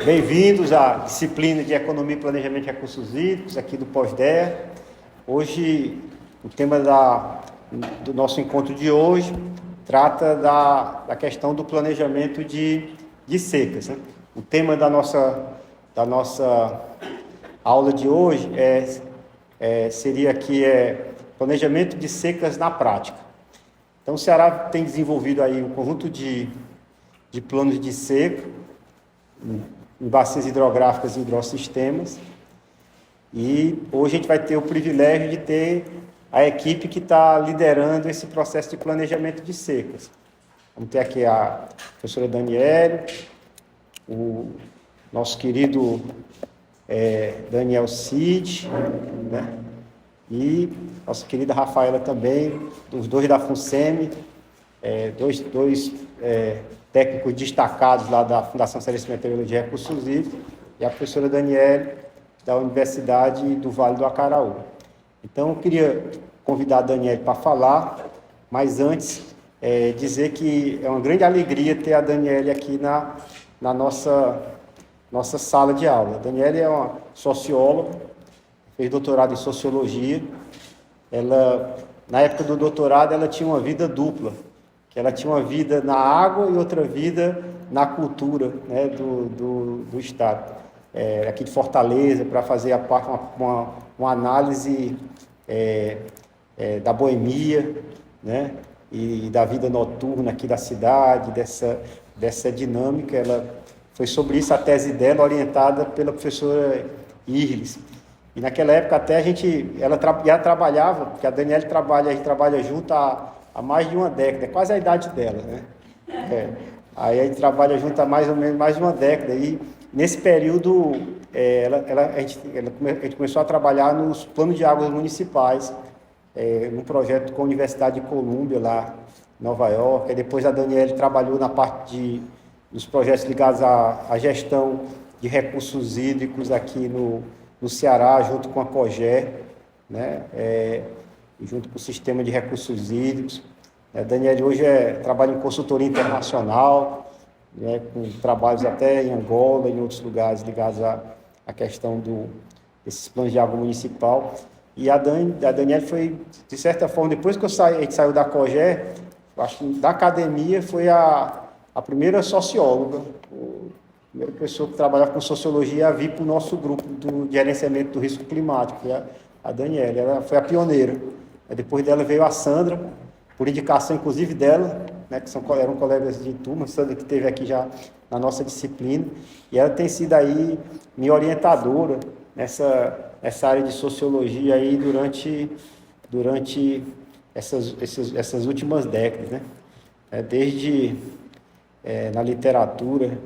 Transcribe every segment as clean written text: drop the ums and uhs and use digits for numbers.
Bem-vindos à disciplina de Economia e Planejamento de Recursos Hídricos, aqui do Pós-DEA. Hoje, o tema do nosso encontro de hoje trata da questão do planejamento de secas, né? O tema da nossa aula de hoje seria aqui planejamento de secas na prática. Então, o Ceará tem desenvolvido aí um conjunto de planos de seca em bacias hidrográficas e hidrossistemas, e hoje a gente vai ter o privilégio de ter a equipe que está liderando esse processo de planejamento de secas. Vamos ter aqui a professora Daniele, o nosso querido Daniel Cid, né? E nossa querida Rafaela também, os dois da FUNSEMI, dois técnicos destacados lá da Fundação Ciência e Meteorologia e Recursos Hídricos, e a professora Daniele, da Universidade do Vale do Acaraú. Então, eu queria convidar a Daniele para falar, mas antes, dizer que é uma grande alegria ter a Daniele aqui na nossa sala de aula. A Daniele é uma socióloga, fez doutorado em Sociologia. Ela, na época do doutorado, ela tinha uma vida dupla, que ela tinha uma vida na água e outra vida na cultura, né, do Estado. Aqui de Fortaleza, para fazer uma análise da boemia, né, e da vida noturna aqui da cidade, dessa dinâmica. Foi sobre isso a tese dela, orientada pela professora Irles. E naquela época até ela trabalhava, porque a Daniele a gente trabalha junto há mais de uma década, é quase a idade dela, né? Aí a gente trabalha junto há mais ou menos mais de uma década, e nesse período a gente começou a trabalhar nos planos de águas municipais, num projeto com a Universidade de Colômbia, lá em Nova York. E depois a Daniele trabalhou na parte dos projetos ligados à gestão de recursos hídricos aqui no Ceará, junto com a COGÉ, né? Junto com o Sistema de Recursos Hídricos. A Daniele hoje trabalha em consultoria internacional, né, com trabalhos até em Angola e em outros lugares ligados à questão desses planos de água municipal. E a Daniele foi, de certa forma, depois que a gente saiu da COGÉ, acho que da academia, foi a primeira socióloga, a primeira pessoa que trabalhava com sociologia a vir para o nosso grupo de gerenciamento do risco climático, que é a Daniele. Ela foi a pioneira. Depois dela veio a Sandra, por indicação inclusive dela, né, que eram colegas de turma. A Sandra que esteve aqui já na nossa disciplina, e ela tem sido aí minha orientadora nessa área de sociologia aí durante essas últimas décadas, né? Desde na literatura,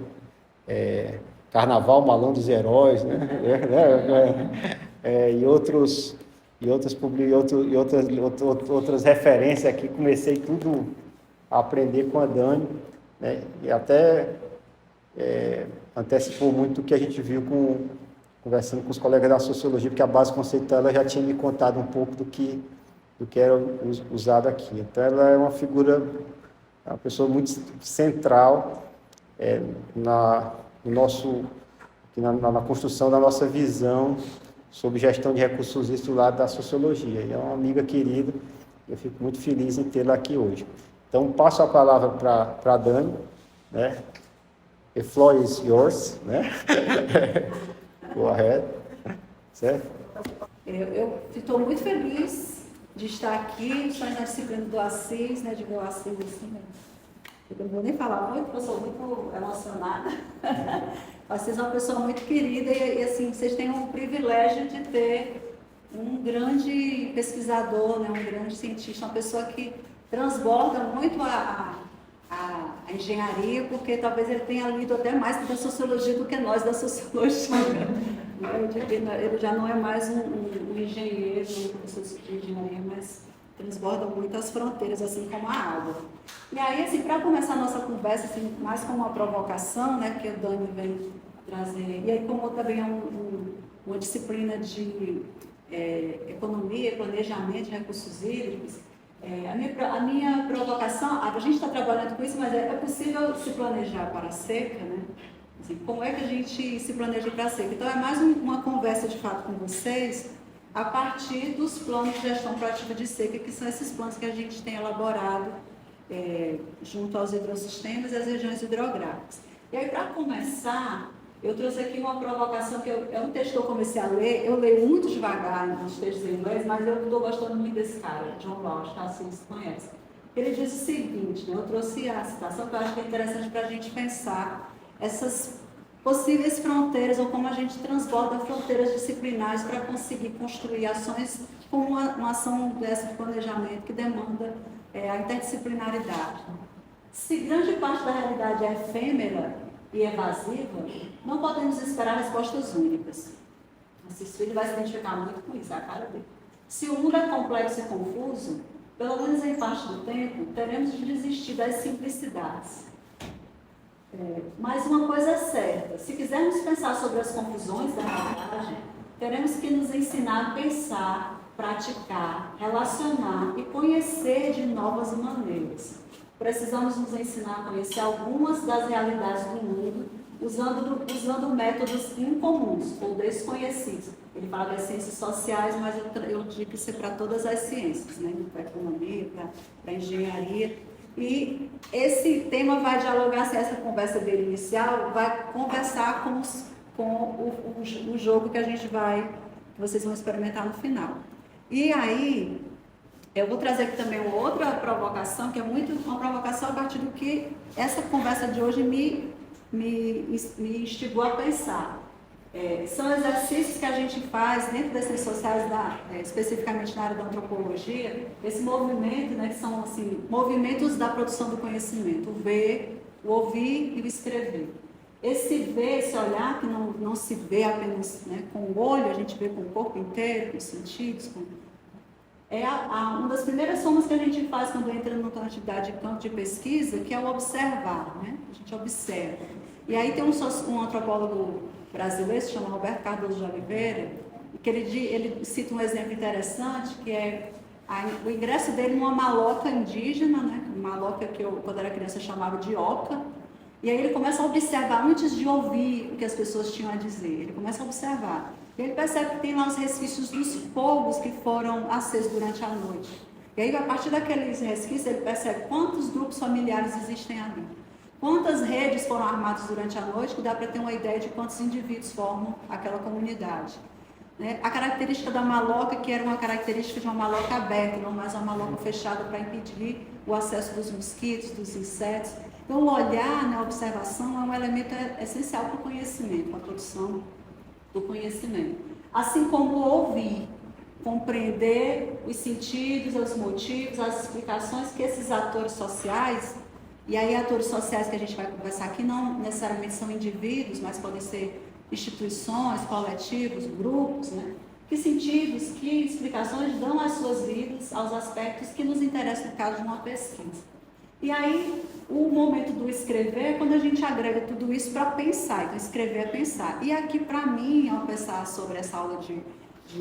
Carnaval, Malandro dos Heróis, né? E outras referências aqui. Comecei tudo a aprender com a Dani, né? E até antecipou muito o que a gente viu conversando com os colegas da sociologia, porque a base conceitual ela já tinha me contado um pouco do que era usado aqui. Então, ela é uma pessoa muito central na construção da nossa visão sobre gestão de recursos hídricos do lado da sociologia. E é uma amiga querida, eu fico muito feliz em tê-la aqui hoje. Então, passo a palavra para a Dani, né? The floor is yours, né? Go ahead. Certo? Eu estou muito feliz de estar aqui, estou na disciplina do Assis, né? De ver o Assis assim, né? Eu não vou nem falar muito, porque eu sou muito emocionada. O Assis é uma pessoa muito querida e assim, vocês têm o privilégio de ter um grande pesquisador, né? Um grande cientista, uma pessoa que transborda muito a engenharia, porque talvez ele tenha lido até mais da sociologia do que nós da sociologia. Ele já não é mais um engenheiro, um professor de engenharia, mas transborda muito as fronteiras, assim como a água. E aí, assim, para começar a nossa conversa, assim, mais como uma provocação, né, que o Dani vem trazer, e aí como também é uma disciplina de economia, planejamento de recursos hídricos, a minha provocação, a gente está trabalhando com isso, mas é possível se planejar para a seca, né? Assim, como é que a gente se planeja para a seca? Então, é mais uma conversa de fato com vocês, a partir dos planos de gestão proativa de seca, que são esses planos que a gente tem elaborado junto aos hidrossistemas e às regiões hidrográficas. E aí, para começar, eu trouxe aqui uma provocação, que é um texto que eu comecei a ler, eu leio muito devagar nos textos em inglês, mas eu estou gostando muito desse cara, John Rawls, que vocês conhecem. Ele diz o seguinte, né, eu trouxe a citação que eu acho que é interessante para a gente pensar essas possíveis fronteiras, ou como a gente transborda fronteiras disciplinares para conseguir construir ações como uma ação dessa de planejamento que demanda a interdisciplinaridade. Se grande parte da realidade é efêmera e evasiva, não podemos esperar respostas únicas. Esse filho vai se identificar muito com isso, é a cara dele. Se o mundo é complexo e confuso, pelo menos em parte do tempo, teremos de desistir das simplicidades. Mas uma coisa é certa, se quisermos pensar sobre as confusões da realidade, teremos que nos ensinar a pensar, praticar, relacionar e conhecer de novas maneiras. Precisamos nos ensinar a conhecer algumas das realidades do mundo usando métodos incomuns ou desconhecidos. Ele fala das ciências sociais, mas eu digo que isso é para todas as ciências, né? Para a economia, para a engenharia. E esse tema vai dialogar, se essa conversa dele inicial, vai conversar com o jogo que vocês vão experimentar no final. E aí, eu vou trazer aqui também uma outra provocação, que é muito uma provocação a partir do que essa conversa de hoje me instigou a pensar. São exercícios que a gente faz dentro das ciências sociais, especificamente na área da antropologia, esse movimento, né, que são assim, movimentos da produção do conhecimento, o ver, o ouvir e o escrever. Esse ver, esse olhar que não se vê apenas, né, com o olho, a gente vê com o corpo inteiro, com os sentidos, uma das primeiras formas que a gente faz quando entra numa atividade de campo de pesquisa, que é o observar, né? A gente observa. E aí tem um antropólogo brasileiro, se chama Roberto Cardoso de Oliveira, que ele cita um exemplo interessante, que é o ingresso dele numa maloca indígena, né? Uma maloca que eu, quando era criança, chamava de oca. E aí ele começa a observar, antes de ouvir o que as pessoas tinham a dizer, ele começa a observar. E ele percebe que tem lá os resquícios dos fogos que foram acesos durante a noite. E aí, a partir daqueles resquícios, ele percebe quantos grupos familiares existem ali. Quantas redes foram armadas durante a noite, que dá para ter uma ideia de quantos indivíduos formam aquela comunidade. A característica da maloca, que era uma característica de uma maloca aberta, não mais uma maloca fechada para impedir o acesso dos mosquitos, dos insetos. Então, o olhar, a observação, é um elemento essencial para o conhecimento, para a produção do conhecimento. Assim como ouvir, compreender os sentidos, os motivos, as explicações que esses atores sociais, e aí atores sociais que a gente vai conversar aqui não necessariamente são indivíduos, mas podem ser instituições, coletivos, grupos, né? Que sentidos, que explicações dão às suas vidas, aos aspectos que nos interessam no caso de uma pesquisa. E aí, o momento do escrever é quando a gente agrega tudo isso para pensar. Então, escrever é pensar. E aqui, para mim, ao pensar sobre essa aula de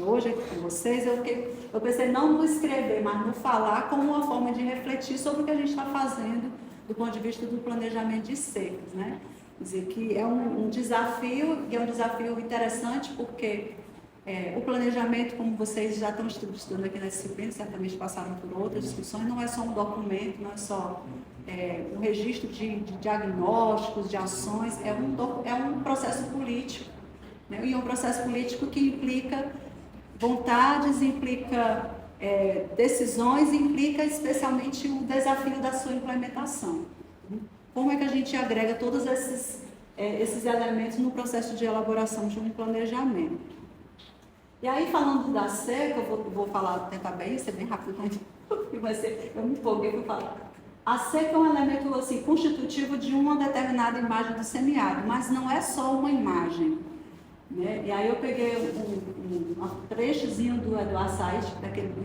hoje aqui com vocês, eu pensei não no escrever, mas no falar como uma forma de refletir sobre o que a gente está fazendo do ponto de vista do planejamento de secas, né? Quer dizer, que é um desafio, e é um desafio interessante porque o planejamento, como vocês já estão estudando aqui na disciplina, certamente passaram por outras discussões, não é só um documento, não é só um registro de diagnósticos, de ações, é um processo político, né? E é um processo político que implica vontades, implica decisões, implica especialmente o desafio da sua implementação. Como é que a gente agrega todos esses elementos no processo de elaboração de um planejamento? E aí, falando da seca, eu vou tentar ser bem rápido, mas eu me empolguei para falar. A seca é um elemento assim, constitutivo de uma determinada imagem do semiárido, mas não é só uma imagem, né? E aí eu peguei um trechozinho do Eduardo Said,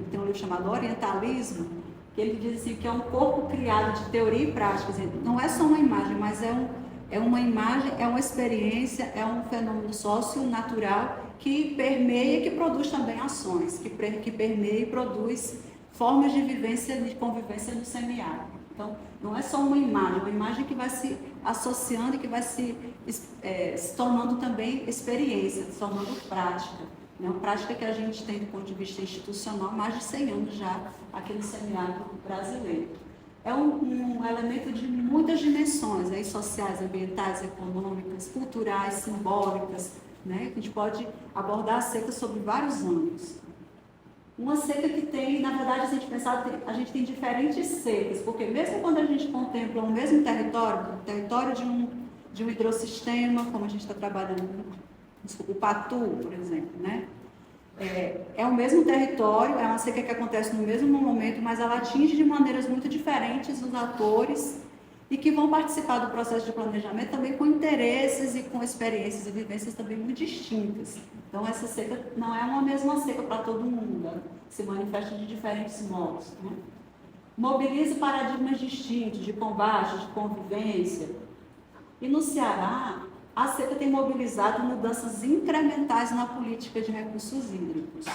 tem um livro chamado Orientalismo, que ele diz assim, que é um corpo criado de teoria e prática. Não é só uma imagem, mas é uma imagem, é uma experiência, é um fenômeno socio-natural que permeia e que produz também ações, que permeia e produz formas de vivência, de convivência no semiárido. Então, não é só uma imagem que vai se associando e que vai se tornando também experiência, se tornando prática. Né? Uma prática que a gente tem do ponto de vista institucional há mais de 100 anos já, aqui no semiárido brasileiro. É um elemento de muitas dimensões, aí, sociais, ambientais, econômicas, culturais, simbólicas, né? A gente pode abordar a seca sobre vários âmbitos. Uma seca que tem, na verdade, se a gente pensar, a gente tem diferentes secas, porque mesmo quando a gente contempla o mesmo território, o território de um hidrossistema, como a gente está trabalhando, o Patu, por exemplo, né? É o mesmo território, é uma seca que acontece no mesmo momento, mas ela atinge de maneiras muito diferentes os atores e que vão participar do processo de planejamento também com interesses e com experiências e vivências também muito distintas. Então, essa seca não é uma mesma seca para todo mundo, ela se manifesta de diferentes modos. Né? Mobiliza paradigmas distintos de combate, de convivência. E no Ceará, a seca tem mobilizado mudanças incrementais na política de recursos hídricos,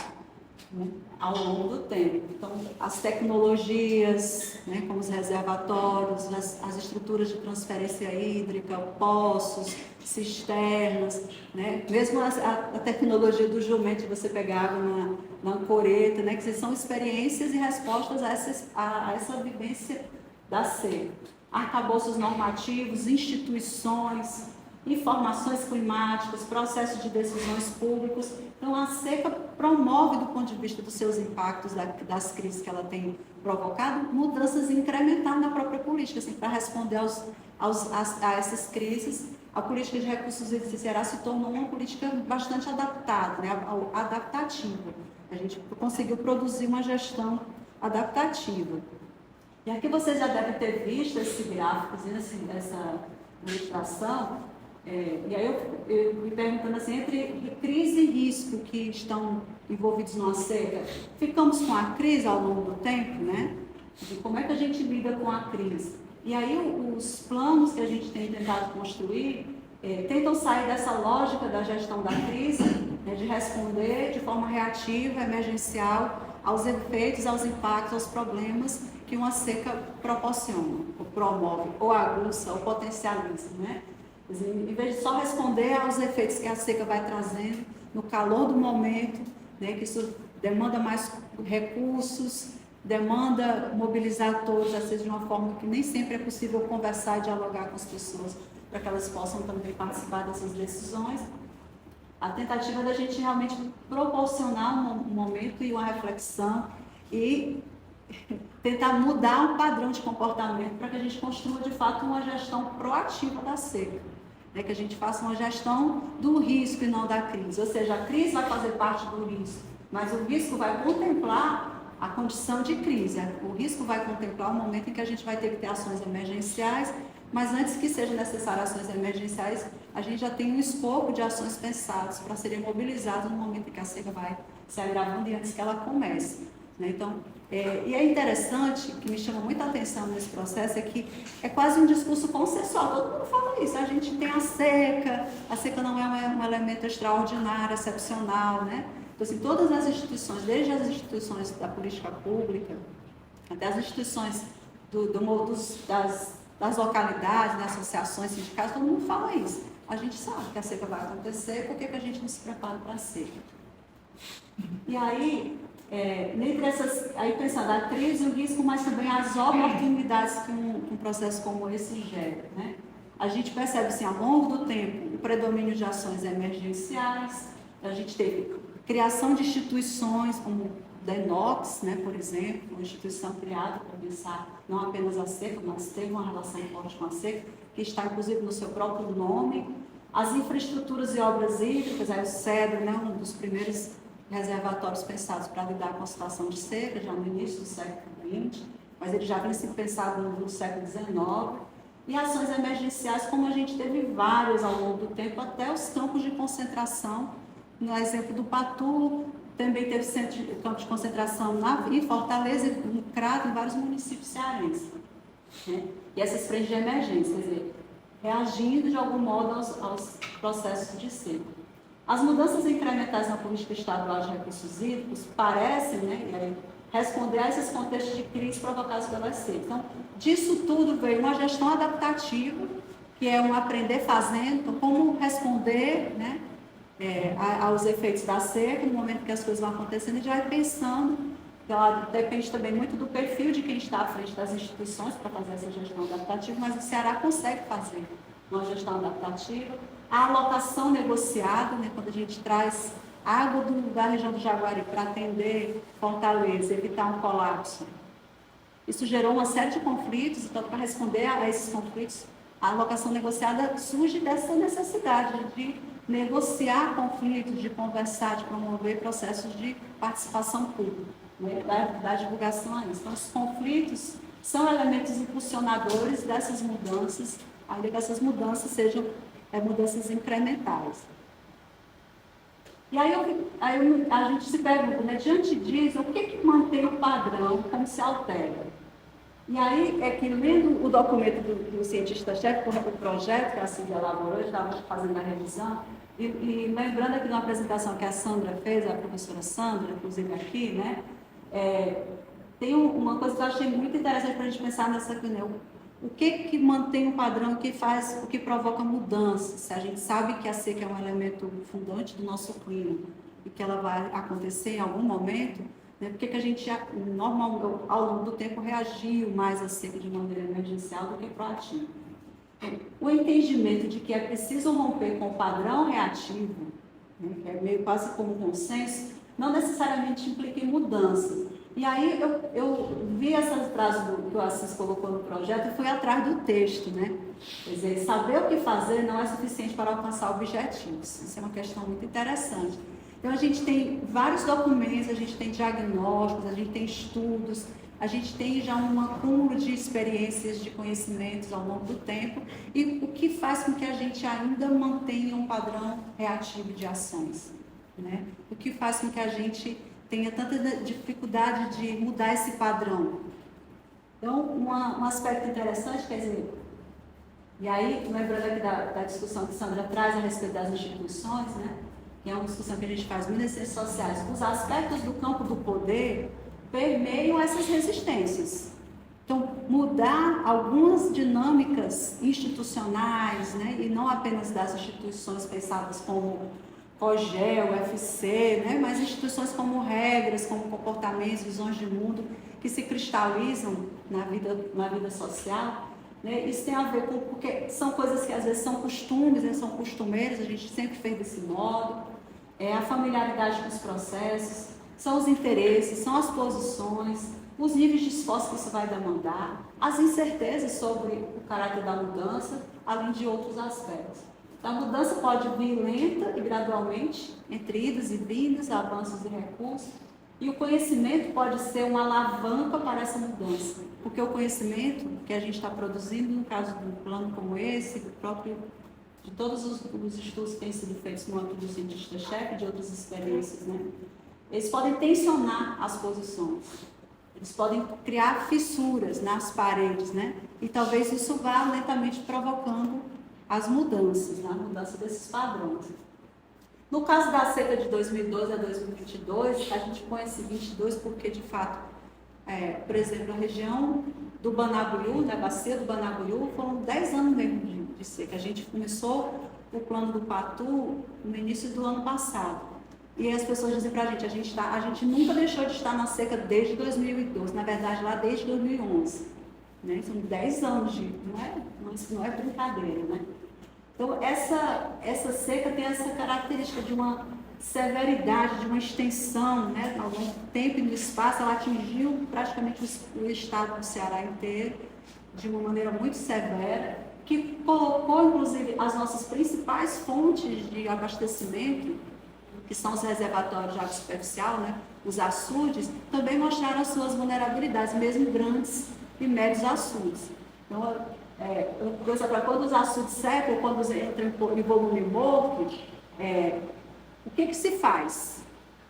né, ao longo do tempo. Então, as tecnologias, né, como os reservatórios, as estruturas de transferência hídrica, poços, cisternas, né, mesmo a tecnologia do jumento, você pegar água na ancoreta, né, que são experiências e respostas a essa vivência da seca. Arcabouços normativos, instituições, informações climáticas, processos de decisões públicas. Então, a seca promove, do ponto de vista dos seus impactos, das crises que ela tem provocado, mudanças incrementais na própria política, assim, para responder a essas crises. A política de recursos hídricos se tornou uma política bastante adaptada, né, adaptativa. A gente conseguiu produzir uma gestão adaptativa. E aqui vocês já devem ter visto esse gráfico, essa ilustração. E aí eu me perguntando assim, entre crise e risco que estão envolvidos numa seca, ficamos com a crise ao longo do tempo, né? De como é que a gente lida com a crise? E aí os planos que a gente tem tentado construir tentam sair dessa lógica da gestão da crise, né, de responder de forma reativa, emergencial, aos efeitos, aos impactos, aos problemas que uma seca proporciona, ou promove, ou aguça, ou potencializa, né? Em vez de só responder aos efeitos que a seca vai trazendo no calor do momento, né, que isso demanda mais recursos, demanda mobilizar atores, às vezes de uma forma que nem sempre é possível conversar e dialogar com as pessoas para que elas possam também participar dessas decisões. A tentativa da gente realmente proporcionar um momento e uma reflexão e tentar mudar um padrão de comportamento para que a gente construa de fato uma gestão proativa da seca. Né, que a gente faça uma gestão do risco e não da crise. Ou seja, a crise vai fazer parte do risco, mas o risco vai contemplar a condição de crise. O risco vai contemplar o momento em que a gente vai ter que ter ações emergenciais, mas antes que sejam necessárias ações emergenciais, a gente já tem um escopo de ações pensadas para serem mobilizadas no momento em que a seca vai se agravando e antes que ela comece. Né? Então, e é interessante, que me chama muita atenção nesse processo, é que é quase um discurso consensual, todo mundo fala isso, a gente tem a seca não é um elemento extraordinário, excepcional, né? Então, assim, todas as instituições, desde as instituições da política pública, até as instituições das localidades, das associações, sindicatos, todo mundo fala isso. A gente sabe que a seca vai acontecer, por que a gente não se prepara para a seca? E aí, entre essas, aí pensando a crise, o risco, mas também as oportunidades que um processo como esse gera, né? A gente percebe, assim, ao longo do tempo, o predomínio de ações emergenciais, a gente teve criação de instituições como da Inox, né, por exemplo, uma instituição criada para pensar não apenas a seca, mas teve uma relação forte com a seca, que está inclusive no seu próprio nome. As infraestruturas e obras hídricas, aí o CEDRE, né, um dos primeiros reservatórios pensados para lidar com a situação de seca, já no início do século XX, mas ele já vem sendo pensado no século XIX. E ações emergenciais, como a gente teve várias ao longo do tempo, até os campos de concentração. No exemplo do Patu, também teve campo de concentração em Fortaleza, no Crato, em vários municípios cearenses. Né? E essas frentes de emergência, quer dizer, reagindo de algum modo aos processos de seca. As mudanças incrementais na política estadual de recursos hídricos parecem, né, responder a esses contextos de crise provocados pela seca. Então, disso tudo veio uma gestão adaptativa, que é um aprender fazendo, então, como responder, né, aos efeitos da seca, no momento que as coisas vão acontecendo, e já vai pensando, que ela depende também muito do perfil de quem está à frente das instituições para fazer essa gestão adaptativa, mas o Ceará consegue fazer uma gestão adaptativa. A alocação negociada, né, quando a gente traz água da região do Jaguari para atender Fortaleza, evitar um colapso. Isso gerou uma série de conflitos, então, para responder a esses conflitos, a alocação negociada surge dessa necessidade de negociar conflitos, de conversar, de promover processos de participação pública, né, da divulgação a isso. Então, os conflitos são elementos impulsionadores dessas mudanças, ainda que essas mudanças sejam mudanças incrementais. E aí, a gente se pergunta, né, diante disso, o que mantém o padrão, como se altera? E aí é que, lendo o documento do cientista-chefe, o projeto que a Cida elaborou, estava fazendo a revisão, e lembrando aqui de uma apresentação que a Sandra fez, a professora Sandra, inclusive aqui, né, tem uma coisa que eu achei muito interessante para a gente pensar nessa reunião. O que mantém o padrão, o que provoca mudanças? Se a gente sabe que a seca é um elemento fundante do nosso clima e que ela vai acontecer em algum momento, né, por que a gente, normal, ao longo do tempo, reagiu mais à seca de maneira emergencial do que proativa? O entendimento de que é preciso romper com o padrão reativo, né, que é meio quase como consenso, não necessariamente implica em mudanças. E aí eu vi essas frases que o Assis colocou no projeto e fui atrás do texto, né? Quer dizer, saber o que fazer não é suficiente para alcançar objetivos. Isso é uma questão muito interessante. Então, a gente tem vários documentos, a gente tem diagnósticos, a gente tem estudos, a gente tem já um acúmulo de experiências, de conhecimentos ao longo do tempo, e o que faz com que a gente ainda mantenha um padrão reativo de ações, né? O que faz com que a gente tenha tanta dificuldade de mudar esse padrão. Então, um aspecto interessante, quer dizer, e aí, lembrando aqui da discussão que Sandra traz a respeito das instituições, né, que é uma discussão que a gente faz muito nas ciências sociais, os aspectos do campo do poder permeiam essas resistências. Então, mudar algumas dinâmicas institucionais, né, e não apenas das instituições pensadas como COGEL, UFC, né? Mas instituições como regras, como comportamentos, visões de mundo, que se cristalizam na vida social, né? Isso tem a ver com, porque são coisas que às vezes são costumes, né? São costumeiros, a gente sempre fez desse modo, a familiaridade com os processos, são os interesses, são as posições, os níveis de esforço que isso vai demandar, as incertezas sobre o caráter da mudança, além de outros aspectos. A mudança pode vir lenta e gradualmente, entre idas e vindas, avanços e recursos, e o conhecimento pode ser uma alavanca para essa mudança, porque o conhecimento que a gente está produzindo, no caso de um plano como esse, de todos os estudos que têm sido feitos no âmbito do cientista-chefe, de outras experiências, né, eles podem tensionar as posições, eles podem criar fissuras nas paredes, né, e talvez isso vá lentamente provocando as mudanças, né? A mudança desses padrões. No caso da seca de 2012 a 2022, a gente põe esse 22 porque, de fato, por exemplo, a região do Banabuiú, da bacia do Banabuiú, foram 10 anos mesmo de seca. A gente começou o plano do Patu no início do ano passado. E as pessoas dizem para a gente nunca deixou de estar na seca desde 2012, na verdade, lá desde 2011. Né? São 10 anos não é brincadeira, né? Então, essa seca tem essa característica de uma severidade, de uma extensão, né? Ao longo do tempo e no espaço, ela atingiu praticamente o estado do Ceará inteiro de uma maneira muito severa, que colocou, inclusive, as nossas principais fontes de abastecimento, que são os reservatórios de água superficial, né? Os açudes, também mostraram as suas vulnerabilidades, mesmo grandes e médios açudes. Então, quando os açudes secam, quando entram em volume morto, o que se faz?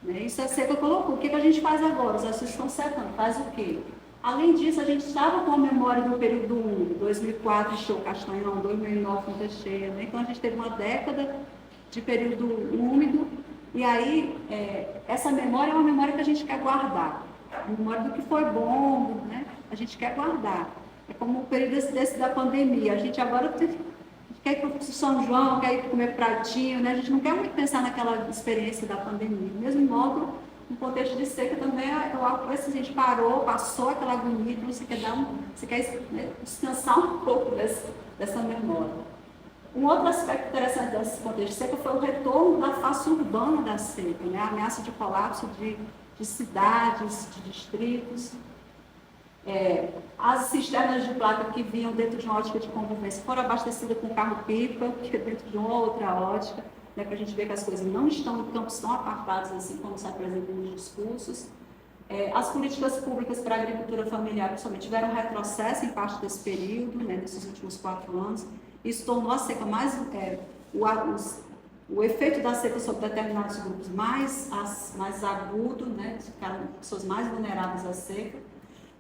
Né? Isso a seca colocou. O que a gente faz agora? Os açudes estão secando. Faz o quê? Além disso, a gente estava com a memória do período úmido. 2004 encheu o Castanhão, 2009 Fonte Cheia. Né? Então, a gente teve uma década de período úmido, e aí essa memória é uma memória que a gente quer guardar, a memória do que foi bom, né? A gente quer guardar. É como o período desse da pandemia, a gente agora quer ir para o São João, quer ir comer pratinho, né? A gente não quer muito pensar naquela experiência da pandemia. Do mesmo modo, no contexto de seca também é algo que a gente parou, passou aquela agonia, então você quer né, descansar um pouco dessa memória. Um outro aspecto interessante desse contexto de seca foi o retorno da face urbana da seca, né? A ameaça de colapso de cidades, de distritos. As cisternas de placa que vinham dentro de uma ótica de convivência foram abastecidas com carro-pipa, que é dentro de uma outra ótica, né, para a gente ver que as coisas não estão em campos tão apartados assim como se apresenta nos discursos. As políticas públicas para a agricultura familiar, principalmente, tiveram retrocesso em parte desse período, né, nesses últimos 4 anos. Isso tornou a seca mais... o efeito da seca sobre determinados grupos mais agudo, né, ficaram pessoas mais vulneráveis à seca.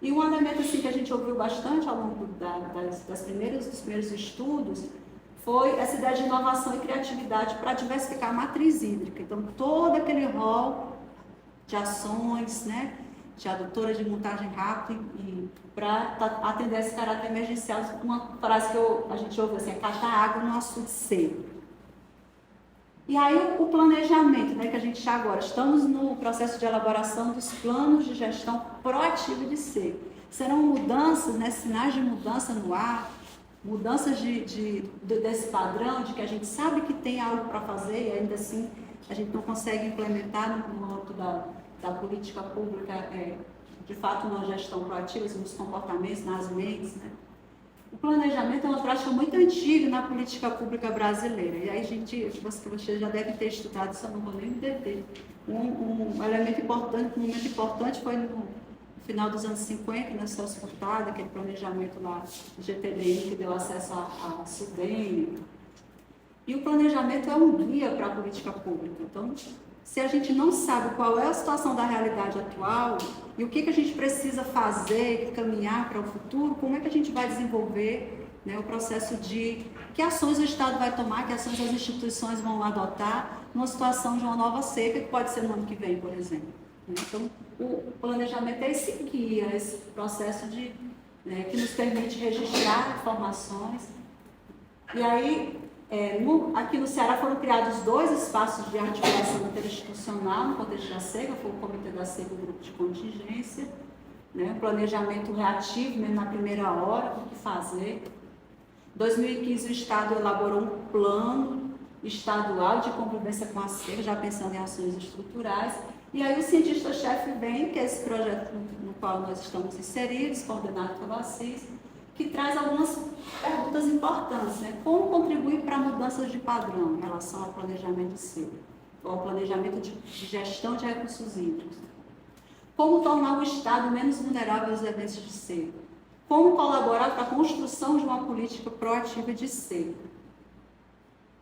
E um elemento assim, que a gente ouviu bastante ao longo dos primeiros estudos foi essa ideia de inovação e criatividade para diversificar a matriz hídrica. Então, todo aquele rol de ações, né, de adutora de montagem rápida e para atender esse caráter emergencial, uma frase que a gente ouve assim, é catar água no açude seco. E aí o planejamento, né, que a gente está agora, estamos no processo de elaboração dos planos de gestão proativa de seca. Serão mudanças, né, sinais de mudança no ar, mudanças desse padrão, de que a gente sabe que tem algo para fazer e ainda assim a gente não consegue implementar no âmbito da política pública, de fato, uma gestão proativa, nos comportamentos, nas mentes, né? O planejamento é uma prática muito antiga na política pública brasileira. E aí, você já deve ter estudado, isso eu não vou nem me deter. Um elemento importante, um momento importante foi no final dos anos 50, na Celso Furtado, aquele planejamento lá do GTDI que deu acesso à SUDENE. E o planejamento é um guia para a política pública. Então, se a gente não sabe qual é a situação da realidade atual e o que a gente precisa fazer, caminhar para o futuro, como é que a gente vai desenvolver, né, o processo de que ações o Estado vai tomar, que ações as instituições vão adotar numa situação de uma nova seca, que pode ser no ano que vem, por exemplo. Então, o planejamento é esse guia, esse processo que nos permite registrar informações. E aí, aqui no Ceará foram criados 2 espaços de articulação interinstitucional no contexto da seca, foi o Comitê da Seca e o Grupo de Contingência, né, planejamento reativo, mesmo na primeira hora, o que fazer. Em 2015, o Estado elaborou um plano estadual de convivência com a seca, já pensando em ações estruturais. E aí o cientista-chefe vem, que é esse projeto no qual nós estamos inseridos, coordenado pelo Assis, que traz algumas perguntas importantes, né? Como contribuir para mudanças de padrão em relação ao planejamento de seca, ou ao planejamento de gestão de recursos hídricos? Como tornar o Estado menos vulnerável aos eventos de seca? Como colaborar para a construção de uma política proativa de seca?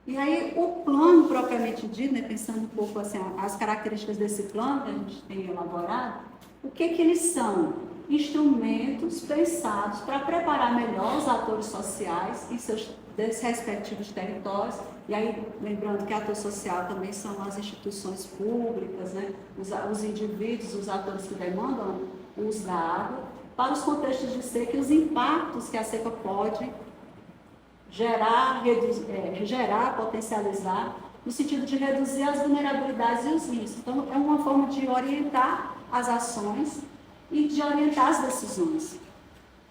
E aí, o plano propriamente dito, né, pensando um pouco assim, as características desse plano que a gente tem elaborado, o que eles são? Instrumentos pensados para preparar melhor os atores sociais em seus respectivos territórios. E aí, lembrando que ator social também são as instituições públicas, né, os indivíduos, os atores que demandam o uso da água, para os contextos de seca e os impactos que a seca pode gerar, potencializar, no sentido de reduzir as vulnerabilidades e os riscos. Então, é uma forma de orientar as ações e de orientar as decisões.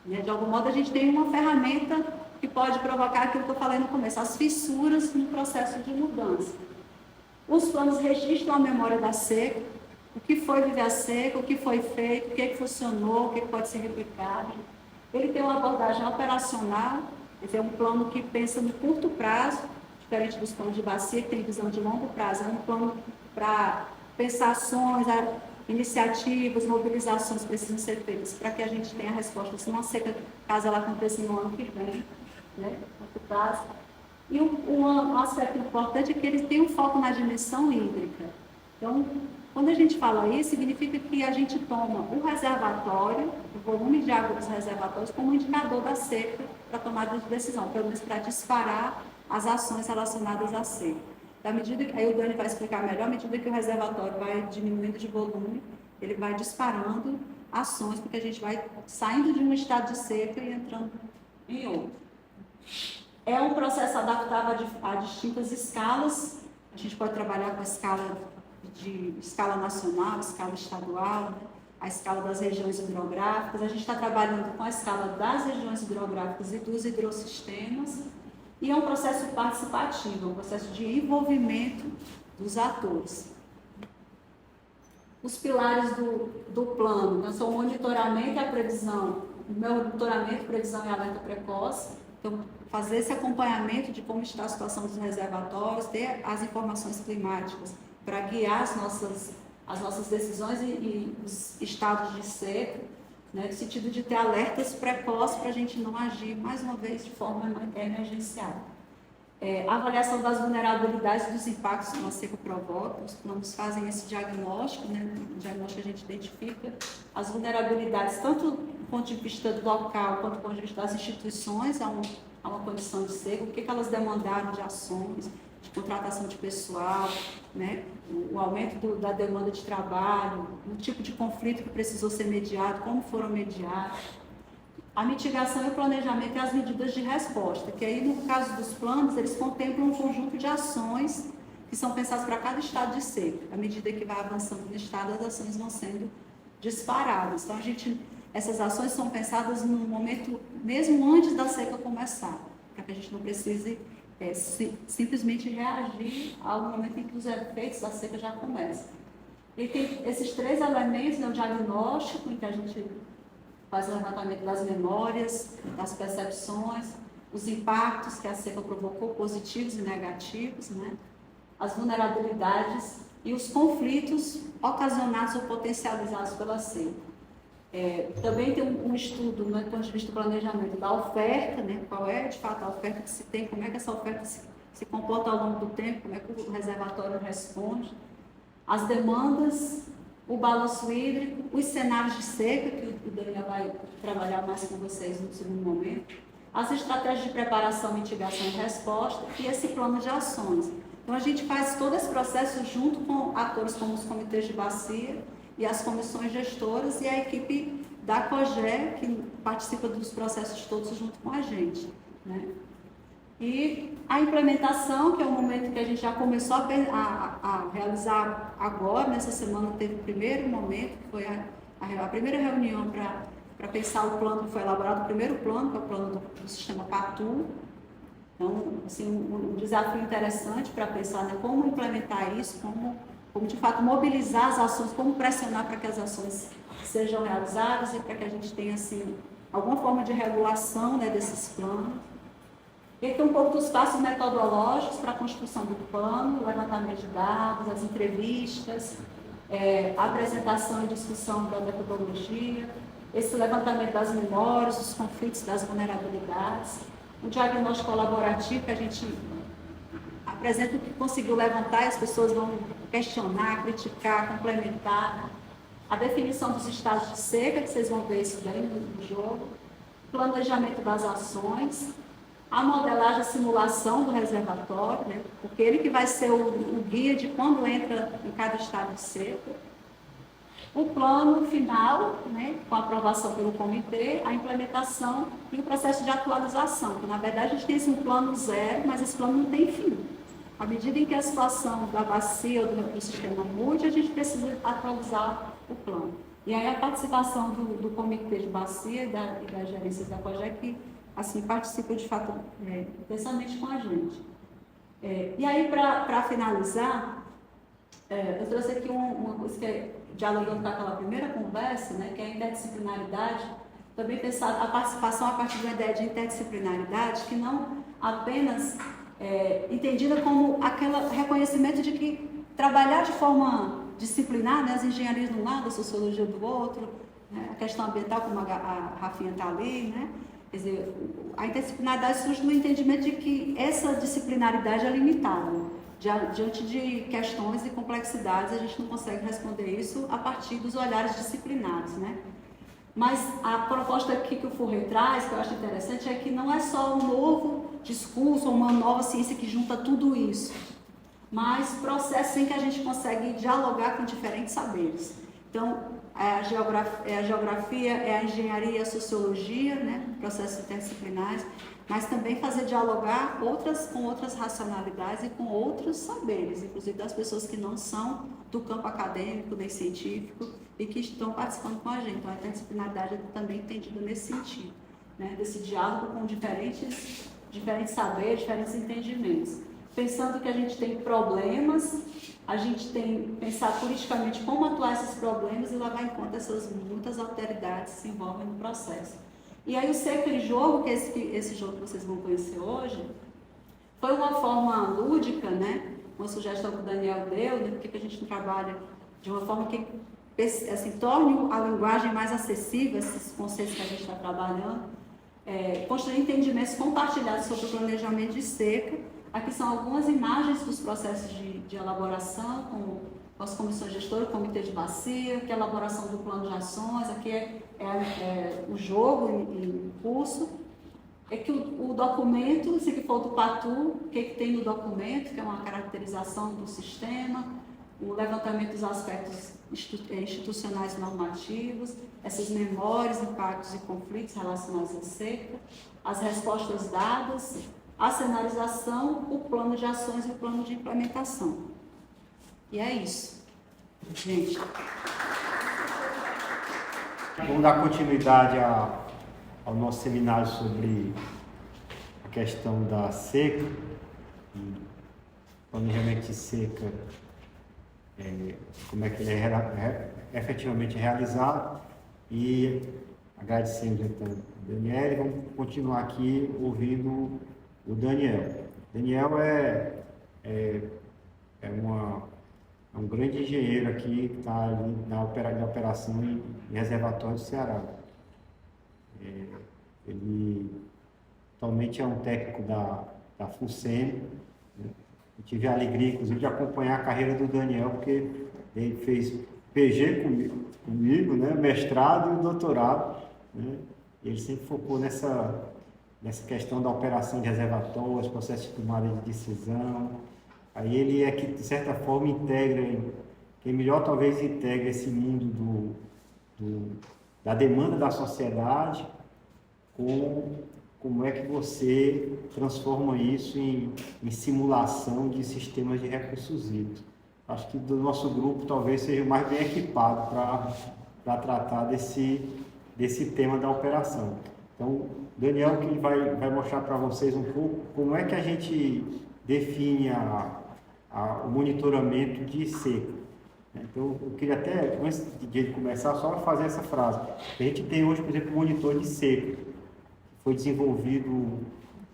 De algum modo, a gente tem uma ferramenta que pode provocar aquilo que eu falei no começo, as fissuras no processo de mudança. Os planos registram a memória da seca, o que foi viver a seca, o que foi feito, o que funcionou, o que pode ser replicado. Ele tem uma abordagem operacional. Esse é um plano que pensa no curto prazo, diferente dos planos de bacia, que tem visão de longo prazo. É um plano para pensar ações, iniciativas, mobilizações que precisam ser feitas para que a gente tenha a resposta. Se uma seca, caso ela aconteça no ano que vem, né, curto prazo. E um aspecto importante é que ele tem um foco na dimensão hídrica. Então, quando a gente fala isso, significa que a gente toma o reservatório, o volume de água dos reservatórios, como indicador da seca para tomada de decisão, pelo menos para disparar as ações relacionadas à seca. à medida que, aí o Dani vai explicar melhor, à medida que o reservatório vai diminuindo de volume, ele vai disparando ações, porque a gente vai saindo de um estado de seca e entrando em outro. É um processo adaptável a distintas escalas. A gente pode trabalhar com a escala nacional, escala estadual, né? A escala das regiões hidrográficas. A gente está trabalhando com a escala das regiões hidrográficas e dos hidrossistemas. E é um processo participativo, um processo de envolvimento dos atores. Os pilares do plano, né, são o monitoramento e a previsão, monitoramento, previsão e alerta precoce. Então, fazer esse acompanhamento de como está a situação dos reservatórios, ter as informações climáticas para guiar as nossas decisões e os estados de seca, né, no sentido de ter alertas precoces para a gente não agir, mais uma vez, de forma emergencial. A avaliação das vulnerabilidades e dos impactos que uma seca provoca, os planos fazem esse diagnóstico, né? No diagnóstico a gente identifica as vulnerabilidades, tanto do ponto de vista do local, quanto do ponto de vista das instituições, a uma condição de seca, o que elas demandaram de ações, de contratação de pessoal, né? O aumento da demanda de trabalho, o tipo de conflito que precisou ser mediado, como foram mediados. A mitigação e o planejamento e as medidas de resposta, que aí no caso dos planos, eles contemplam um conjunto de ações que são pensadas para cada estado de seca. À medida que vai avançando no estado, as ações vão sendo disparadas. Então, essas ações são pensadas no momento, mesmo antes da seca começar, para que a gente não precise simplesmente reagir ao momento em que os efeitos da seca já começam. E tem esses três elementos, né, o diagnóstico, em que a gente faz o levantamento das memórias, das percepções, os impactos que a seca provocou, positivos e negativos, né? As vulnerabilidades e os conflitos ocasionados ou potencializados pela seca. Também tem um estudo, né, do ponto de vista do planejamento da oferta, né? Qual é de fato a oferta que se tem, como é que essa oferta se comporta ao longo do tempo, como é que o reservatório responde, as demandas, o balanço hídrico, os cenários de seca, que o Daniel vai trabalhar mais com vocês no segundo momento, as estratégias de preparação, mitigação e resposta e esse plano de ações. Então, a gente faz todo esse processo junto com atores como os comitês de bacia e as comissões gestoras e a equipe da COGE, que participa dos processos todos junto com a gente, né? E a implementação, que é o momento que a gente já começou a realizar agora, nessa semana teve o primeiro momento, que foi a primeira reunião para pensar o plano, que foi elaborado o primeiro plano, que é o plano do sistema PATU. Então, assim, um desafio interessante para pensar, né, como implementar isso, como de fato mobilizar as ações, como pressionar para que as ações sejam realizadas e para que a gente tenha, assim, alguma forma de regulação, né, desses planos. E tem um pouco dos passos metodológicos para a construção do plano, o levantamento de dados, as entrevistas, a apresentação e discussão da metodologia, esse levantamento das memórias, dos conflitos, das vulnerabilidades, o diagnóstico colaborativo, que a gente apresenta o que conseguiu levantar e as pessoas vão questionar, criticar, complementar, a definição dos estados de seca, que vocês vão ver isso daí no jogo, planejamento das ações, a modelagem, a simulação do reservatório, né? Porque ele que vai ser o guia de quando entra em cada estado de seca. O plano final, né, com a aprovação pelo comitê, a implementação e o processo de atualização. Porque, na verdade, a gente tem esse plano zero, mas esse plano não tem fim. À medida em que a situação da bacia ou do sistema mude, a gente precisa atualizar o plano. E aí a participação do comitê de bacia e das gerências da COGE que assim, participa de fato intensamente com a gente. E aí, para finalizar, eu trouxe aqui uma coisa que é dialogando com aquela primeira conversa, né, que é a interdisciplinaridade, também pensar a participação a partir de uma ideia de interdisciplinaridade que não apenas entendida como aquele reconhecimento de que trabalhar de forma disciplinar, né, as engenharias de um lado, a sociologia do outro, né, a questão ambiental, como a Rafinha está ali, né? Quer dizer, a interdisciplinaridade surge do entendimento de que essa disciplinaridade é limitada. Diante de questões e complexidades, a gente não consegue responder isso a partir dos olhares disciplinares, né? Mas a proposta aqui que o Fourier traz, que eu acho interessante, é que não é só um novo discurso ou uma nova ciência que junta tudo isso. mas processos em que a gente consegue dialogar com diferentes saberes. Então, a geografia, é a engenharia, a sociologia, né, processos interdisciplinares, mas também fazer dialogar com outras racionalidades e com outros saberes, inclusive das pessoas que não são do campo acadêmico nem científico e que estão participando com a gente. Então, a interdisciplinaridade é também entendida nesse sentido, né, desse diálogo com diferentes saberes, diferentes entendimentos. Pensando que a gente tem problemas, a gente tem que pensar politicamente como atuar esses problemas e levar em conta essas muitas alteridades que se envolvem no processo. E aí o Seca e Jogo, que é esse jogo que vocês vão conhecer hoje, foi uma forma lúdica, né? Uma sugestão que o Daniel deu, né? Porque a gente não trabalha de uma forma que assim, torne a linguagem mais acessível, esses conceitos que a gente está trabalhando, construir entendimentos compartilhados sobre o planejamento de seca. Aqui são algumas imagens dos processos de elaboração, com as comissões gestoras, o comitê de bacia, que é a elaboração do plano de ações, aqui é o jogo em curso. É que o documento, se que for do PATU, o que tem no documento, que é uma caracterização do sistema, o levantamento dos aspectos institucionais normativos, essas memórias, impactos e conflitos relacionados à seca, as respostas dadas, a cenarização, o plano de ações e o plano de implementação. E é isso, gente. Vamos dar continuidade ao nosso seminário sobre a questão da seca, planejamento de seca, como é que ele é efetivamente realizado, e agradecemos então o Daniel, e vamos continuar aqui ouvindo o Daniel. Daniel é um grande engenheiro aqui que está ali na operação em reservatório do Ceará. Ele atualmente é um técnico da FUNSEMI, né? Eu tive a alegria, inclusive, de acompanhar a carreira do Daniel, porque ele fez PG comigo, né? Mestrado e doutorado, né? Ele sempre focou nessa questão da operação de reservatórios, processos de tomada de decisão. Aí ele é que, de certa forma, quem melhor talvez integra esse mundo da demanda da sociedade com como é que você transforma isso em simulação de sistemas de recursos hídricos. Acho que do nosso grupo talvez seja o mais bem equipado para tratar desse tema da operação. Então, Daniel que vai mostrar para vocês um pouco como é que a gente define o monitoramento de seca. Então, eu queria até, antes de ele começar, só fazer essa frase. A gente tem hoje, por exemplo, um monitor de seca, que foi desenvolvido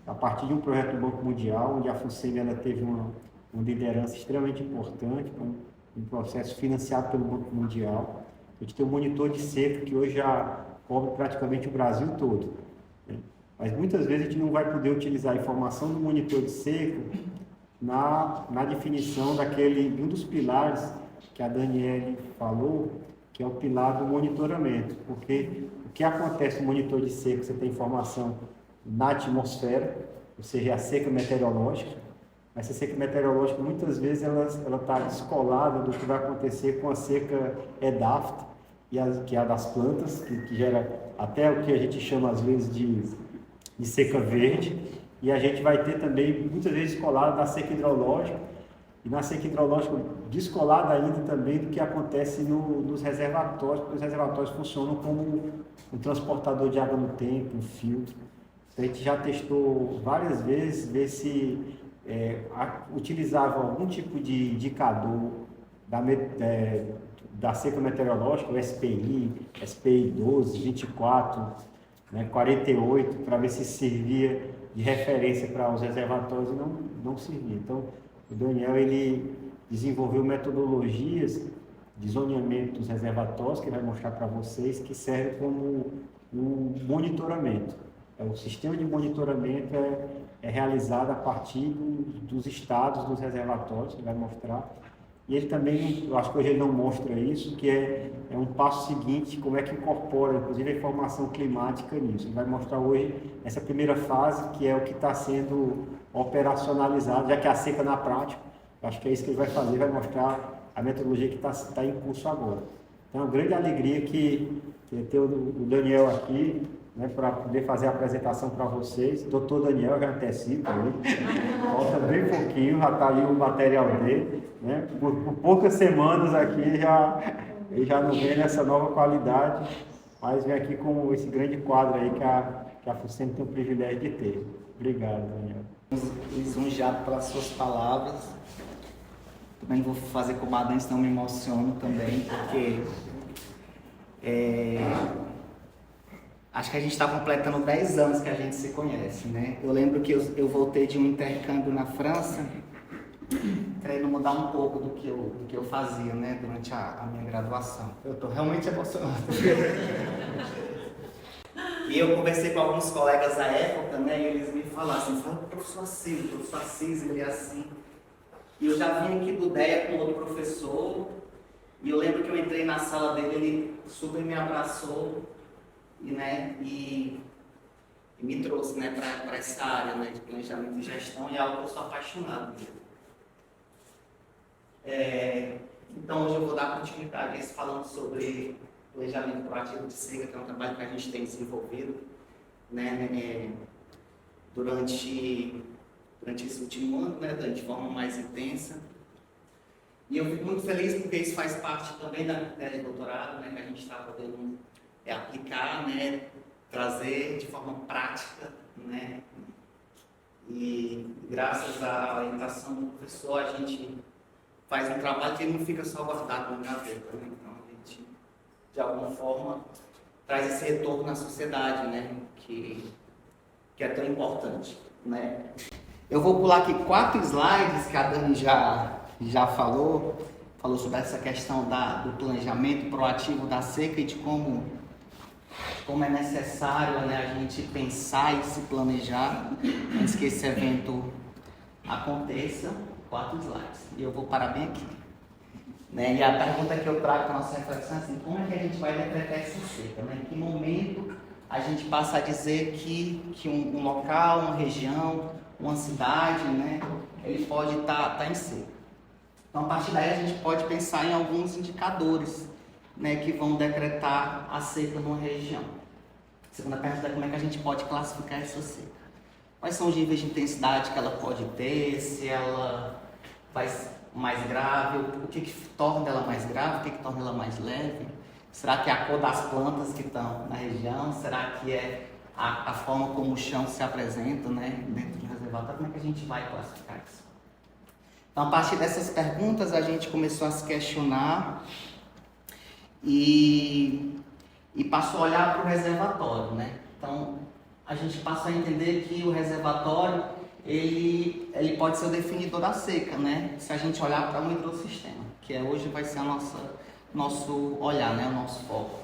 a partir de um projeto do Banco Mundial, onde a FUNSEMI ela teve uma liderança extremamente importante, um processo financiado pelo Banco Mundial. A gente tem um monitor de seca que hoje já cobre praticamente o Brasil todo, né? Mas muitas vezes a gente não vai poder utilizar a informação do monitor de seca na definição de um dos pilares que a Daniele falou, que é o pilar do monitoramento, porque o que acontece no monitor de seca, você tem informação na atmosfera, ou seja, a seca meteorológica, mas essa seca meteorológica muitas vezes ela está descolada do que vai acontecer com a seca edáfita, que é a das plantas, que gera até o que a gente chama às vezes de seca verde, e a gente vai ter também muitas vezes descolada da seca hidrológica, e na seca hidrológica descolada ainda também do que acontece nos reservatórios, porque os reservatórios funcionam como um transportador de água no tempo, um filtro. Então, a gente já testou várias vezes, ver se utilizava algum tipo de indicador da seca meteorológica, o SPI 12, 24, né, 48, para ver se servia de referência para os reservatórios, e não servia. Então, o Daniel ele desenvolveu metodologias de zoneamento dos reservatórios, que ele vai mostrar para vocês, que serve como um monitoramento. O sistema de monitoramento é realizado a partir dos estados dos reservatórios, que ele vai mostrar. E ele também, eu acho que hoje ele não mostra isso, que é um passo seguinte, como é que incorpora, inclusive, a informação climática nisso. Ele vai mostrar hoje essa primeira fase, que é o que está sendo operacionalizado, já que a seca na prática, Acho que é isso que ele vai fazer, vai mostrar a metodologia que está em curso agora. Então, é uma grande alegria que ter o Daniel aqui, né, para poder fazer a apresentação para vocês. Doutor Daniel, já antecipo aí, falta bem pouquinho, já está ali o material dele, né? Por poucas semanas aqui ele já não vem nessa nova qualidade, mas vem aqui com esse grande quadro aí que a FUSEM tem o privilégio de ter. Obrigado, Daniel. Lisonjeado pelas suas palavras. Também não vou fazer como a Dan, senão me emociono também, porque acho que a gente está completando 10 anos que a gente se conhece, né? Eu lembro que eu voltei de um intercâmbio na França, querendo mudar um pouco do que eu fazia, né, durante a minha graduação. Eu estou realmente emocionado. E eu conversei com alguns colegas da época, né, e eles me falaram assim, fala pro professor Assis, ele é assim. E eu já vim aqui do DEA com outro professor, e eu lembro que eu entrei na sala dele, ele super me abraçou, e me trouxe, né, para essa área, né, de planejamento e gestão, e é algo que eu sou apaixonado. Então hoje eu vou dar continuidade a isso, falando sobre planejamento proativo de seca, que é um trabalho que a gente tem desenvolvido, né, durante esse último ano, né, de forma mais intensa. E eu fico muito feliz porque isso faz parte também da minha tese de doutorado, né, que a gente está podendo aplicar, né, trazer de forma prática, né, e graças à orientação do professor a gente faz um trabalho que não fica só guardado na gaveta, né, então a gente de alguma forma traz esse retorno na sociedade, né, que é tão importante, né. Eu vou pular aqui 4 slides que a Dani já falou sobre essa questão do planejamento proativo da seca e de como é necessário, né, a gente pensar e se planejar antes que esse evento aconteça. 4 slides. E eu vou parar bem aqui. Né? E a pergunta que eu trago para a nossa reflexão é assim, como é que a gente vai decretar essa seca? Né? Em que momento a gente passa a dizer que um local, uma região, uma cidade, né, ele pode estar em seca? Então, a partir daí, a gente pode pensar em alguns indicadores, né, que vão decretar a seca numa região. A segunda pergunta é como é que a gente pode classificar essa seca? Quais são os níveis de intensidade que ela pode ter, se ela vai mais grave, o que torna ela mais grave, o que torna ela mais leve? Será que é a cor das plantas que estão na região? Será que é a forma como o chão se apresenta, né, dentro do reservatório? Como é que a gente vai classificar isso? Então, a partir dessas perguntas, a gente começou a se questionar e passou a olhar para o reservatório, né? Então, a gente passou a entender que o reservatório ele pode ser o definidor da seca, né? Se a gente olhar para um hidrossistema, que hoje vai ser nosso olhar, né? O nosso foco.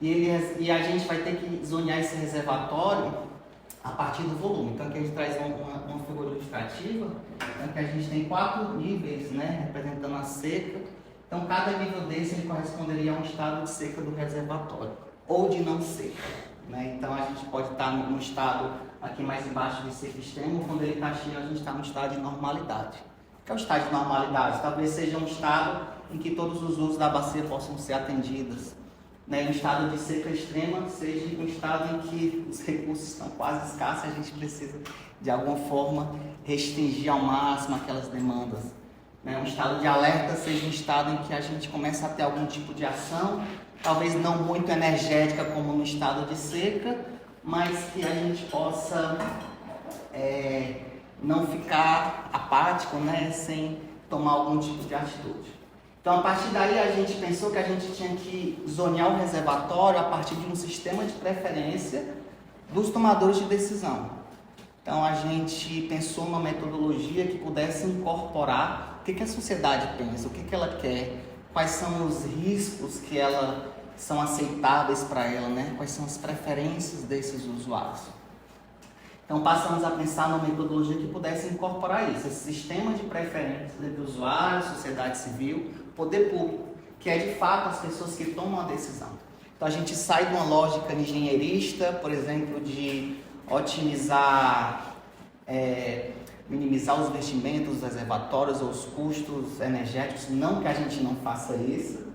E a gente vai ter que zonear esse reservatório a partir do volume. Então aqui a gente traz uma figura ilustrativa, em que a gente tem 4 níveis, né? Representando a seca. Então cada nível desse ele corresponderia a um estado de seca do reservatório, ou de não seca. Né? Então a gente pode estar no estado aqui mais embaixo de seca extremo, quando ele está cheio a gente está no estado de normalidade. O que é o estado de normalidade? Talvez seja um estado em que todos os usos da bacia possam ser atendidos. Né? Um estado de seca extrema seja um estado em que os recursos estão quase escassos e a gente precisa de alguma forma restringir ao máximo aquelas demandas. Né? Um estado de alerta seja um estado em que a gente começa a ter algum tipo de ação, talvez não muito energética como no estado de seca, mas que a gente possa não ficar apático, né, sem tomar algum tipo de atitude. Então, a partir daí, a gente pensou que a gente tinha que zonear o reservatório a partir de um sistema de preferência dos tomadores de decisão. Então, a gente pensou numa metodologia que pudesse incorporar o que a sociedade pensa, o que ela quer, quais são os riscos que são aceitáveis para ela, né? Quais são as preferências desses usuários. Então passamos a pensar numa metodologia que pudesse incorporar isso, esse sistema de preferências entre usuários, sociedade civil, poder público, que é de fato as pessoas que tomam a decisão. Então a gente sai de uma lógica engenheirista, por exemplo, de otimizar minimizar os investimentos dos reservatórios ou os custos energéticos, não que a gente não faça isso,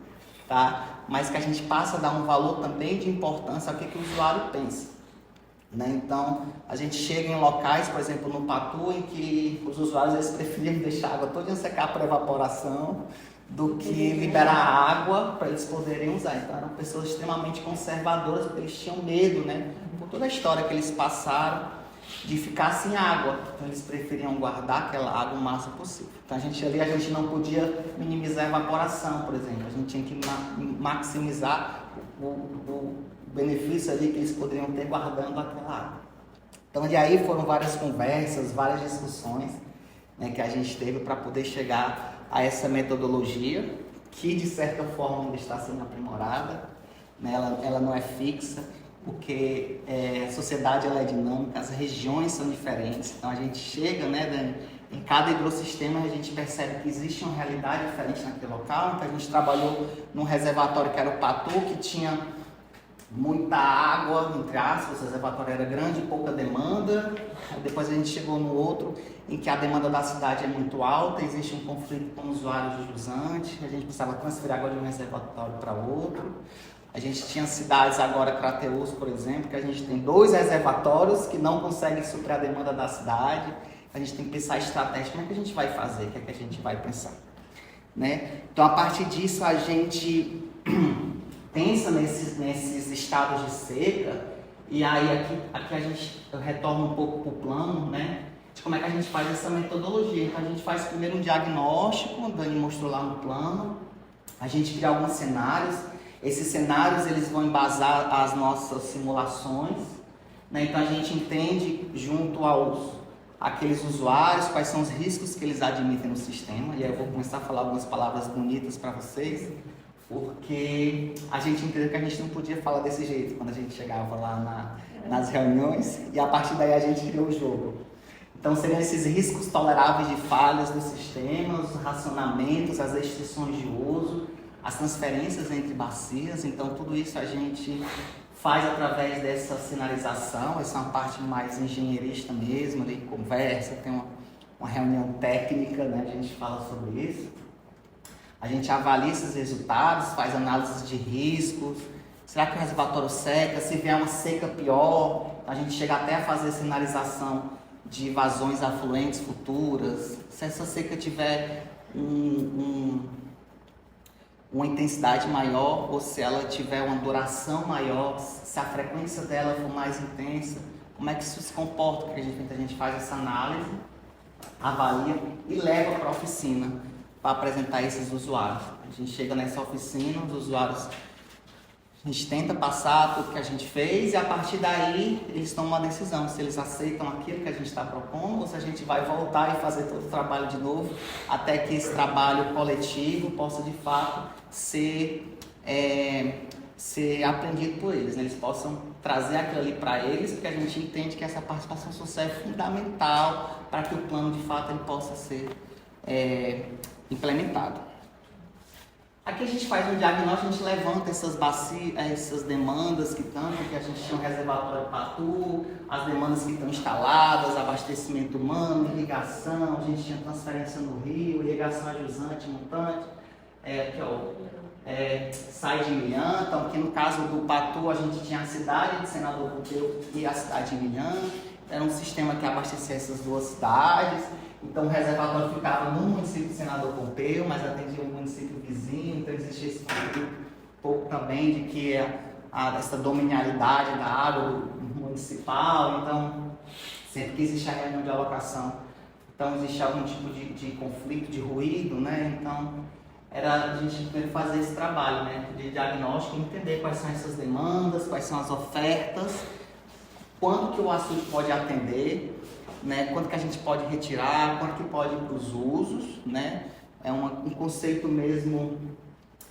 tá? Mas que a gente passe a dar um valor também de importância ao que o usuário pensa. Né? Então, a gente chega em locais, por exemplo, no Patu, em que os usuários eles preferiam deixar a água toda secar por evaporação do que liberar água para eles poderem usar. Então, eram pessoas extremamente conservadoras, porque eles tinham medo, né? Por toda a história que eles passaram, de ficar sem água. Então, eles preferiam guardar aquela água o máximo possível. Então, a gente não podia minimizar a evaporação, por exemplo. A gente tinha que maximizar o benefício ali que eles poderiam ter guardando aquela água. Então, de aí foram várias conversas, várias discussões, né, que a gente teve para poder chegar a essa metodologia, que de certa forma ainda está sendo aprimorada, né, ela não é fixa, porque a sociedade ela é dinâmica, as regiões são diferentes. Então, a gente chega, né, Dani, em cada hidrossistema a gente percebe que existe uma realidade diferente naquele local. Então, a gente trabalhou num reservatório que era o Patu, que tinha muita água, entre aspas, o reservatório era grande, pouca demanda. Depois a gente chegou no outro, em que a demanda da cidade é muito alta, existe um conflito com o usuário jusante, a gente precisava transferir água de um reservatório para outro. A gente tinha cidades agora, Crateús, por exemplo, que a gente tem 2 reservatórios que não conseguem suprir a demanda da cidade. A gente tem que pensar estratégia, como é que a gente vai fazer, o que é que a gente vai pensar, né? Então, a partir disso, a gente pensa nesses estados de seca, e aí aqui eu retorno um pouco para o plano, né, de como é que a gente faz essa metodologia. Então, a gente faz primeiro um diagnóstico, o Dani mostrou lá no plano, a gente cria alguns cenários, esses cenários eles vão embasar as nossas simulações, né, então a gente entende junto aqueles usuários quais são os riscos que eles admitem no sistema, e aí eu vou começar a falar algumas palavras bonitas para vocês, porque a gente entendeu que a gente não podia falar desse jeito quando a gente chegava lá nas reuniões, e a partir daí a gente criou o jogo. Então seriam esses riscos toleráveis de falhas do sistema, os racionamentos, as restrições de uso, as transferências entre bacias. Então tudo isso a gente faz através dessa sinalização. Essa é uma parte mais engenheirista mesmo, ali conversa, tem uma reunião técnica, né? A gente fala sobre isso. A gente avalia esses resultados, faz análises de riscos. Será que o reservatório seca? Se vier uma seca pior, a gente chega até a fazer sinalização de vazões afluentes futuras. Se essa seca tiver uma intensidade maior, ou se ela tiver uma duração maior, se a frequência dela for mais intensa, como é que isso se comporta? Porque a gente faz essa análise, avalia e leva para a oficina para apresentar esses usuários. A gente chega nessa oficina, os usuários, a gente tenta passar tudo que a gente fez, e a partir daí eles tomam uma decisão, se eles aceitam aquilo que a gente está propondo, ou se a gente vai voltar e fazer todo o trabalho de novo, até que esse trabalho coletivo possa de fato ser aprendido por eles, né? Eles possam trazer aquilo ali para eles, porque a gente entende que essa participação social é fundamental para que o plano de fato ele possa ser implementado. Aqui a gente faz um diagnóstico, a gente levanta essas bacias, essas demandas que a gente tinha um reservatório Patu, as demandas que estão instaladas, abastecimento humano, irrigação, a gente tinha transferência no rio, irrigação jusante, montante, sai de Milhã. Então aqui no caso do Patu a gente tinha a cidade de Senador Pompeu e a cidade de Milhã, era um sistema que abastecia essas 2 cidades. Então o reservatório ficava no município de Senador Pompeu, mas atendia o município vizinho, então existia esse conflito um pouco também de que essa dominialidade da água municipal. Então sempre que existe a reunião de alocação, então existe algum tipo de conflito, de ruído, né? Então era a gente primeiro fazer esse trabalho, né, de diagnóstico, entender quais são essas demandas, quais são as ofertas, quanto que o açude pode atender, né, quanto que a gente pode retirar, quanto que pode ir para os usos, né? É um conceito mesmo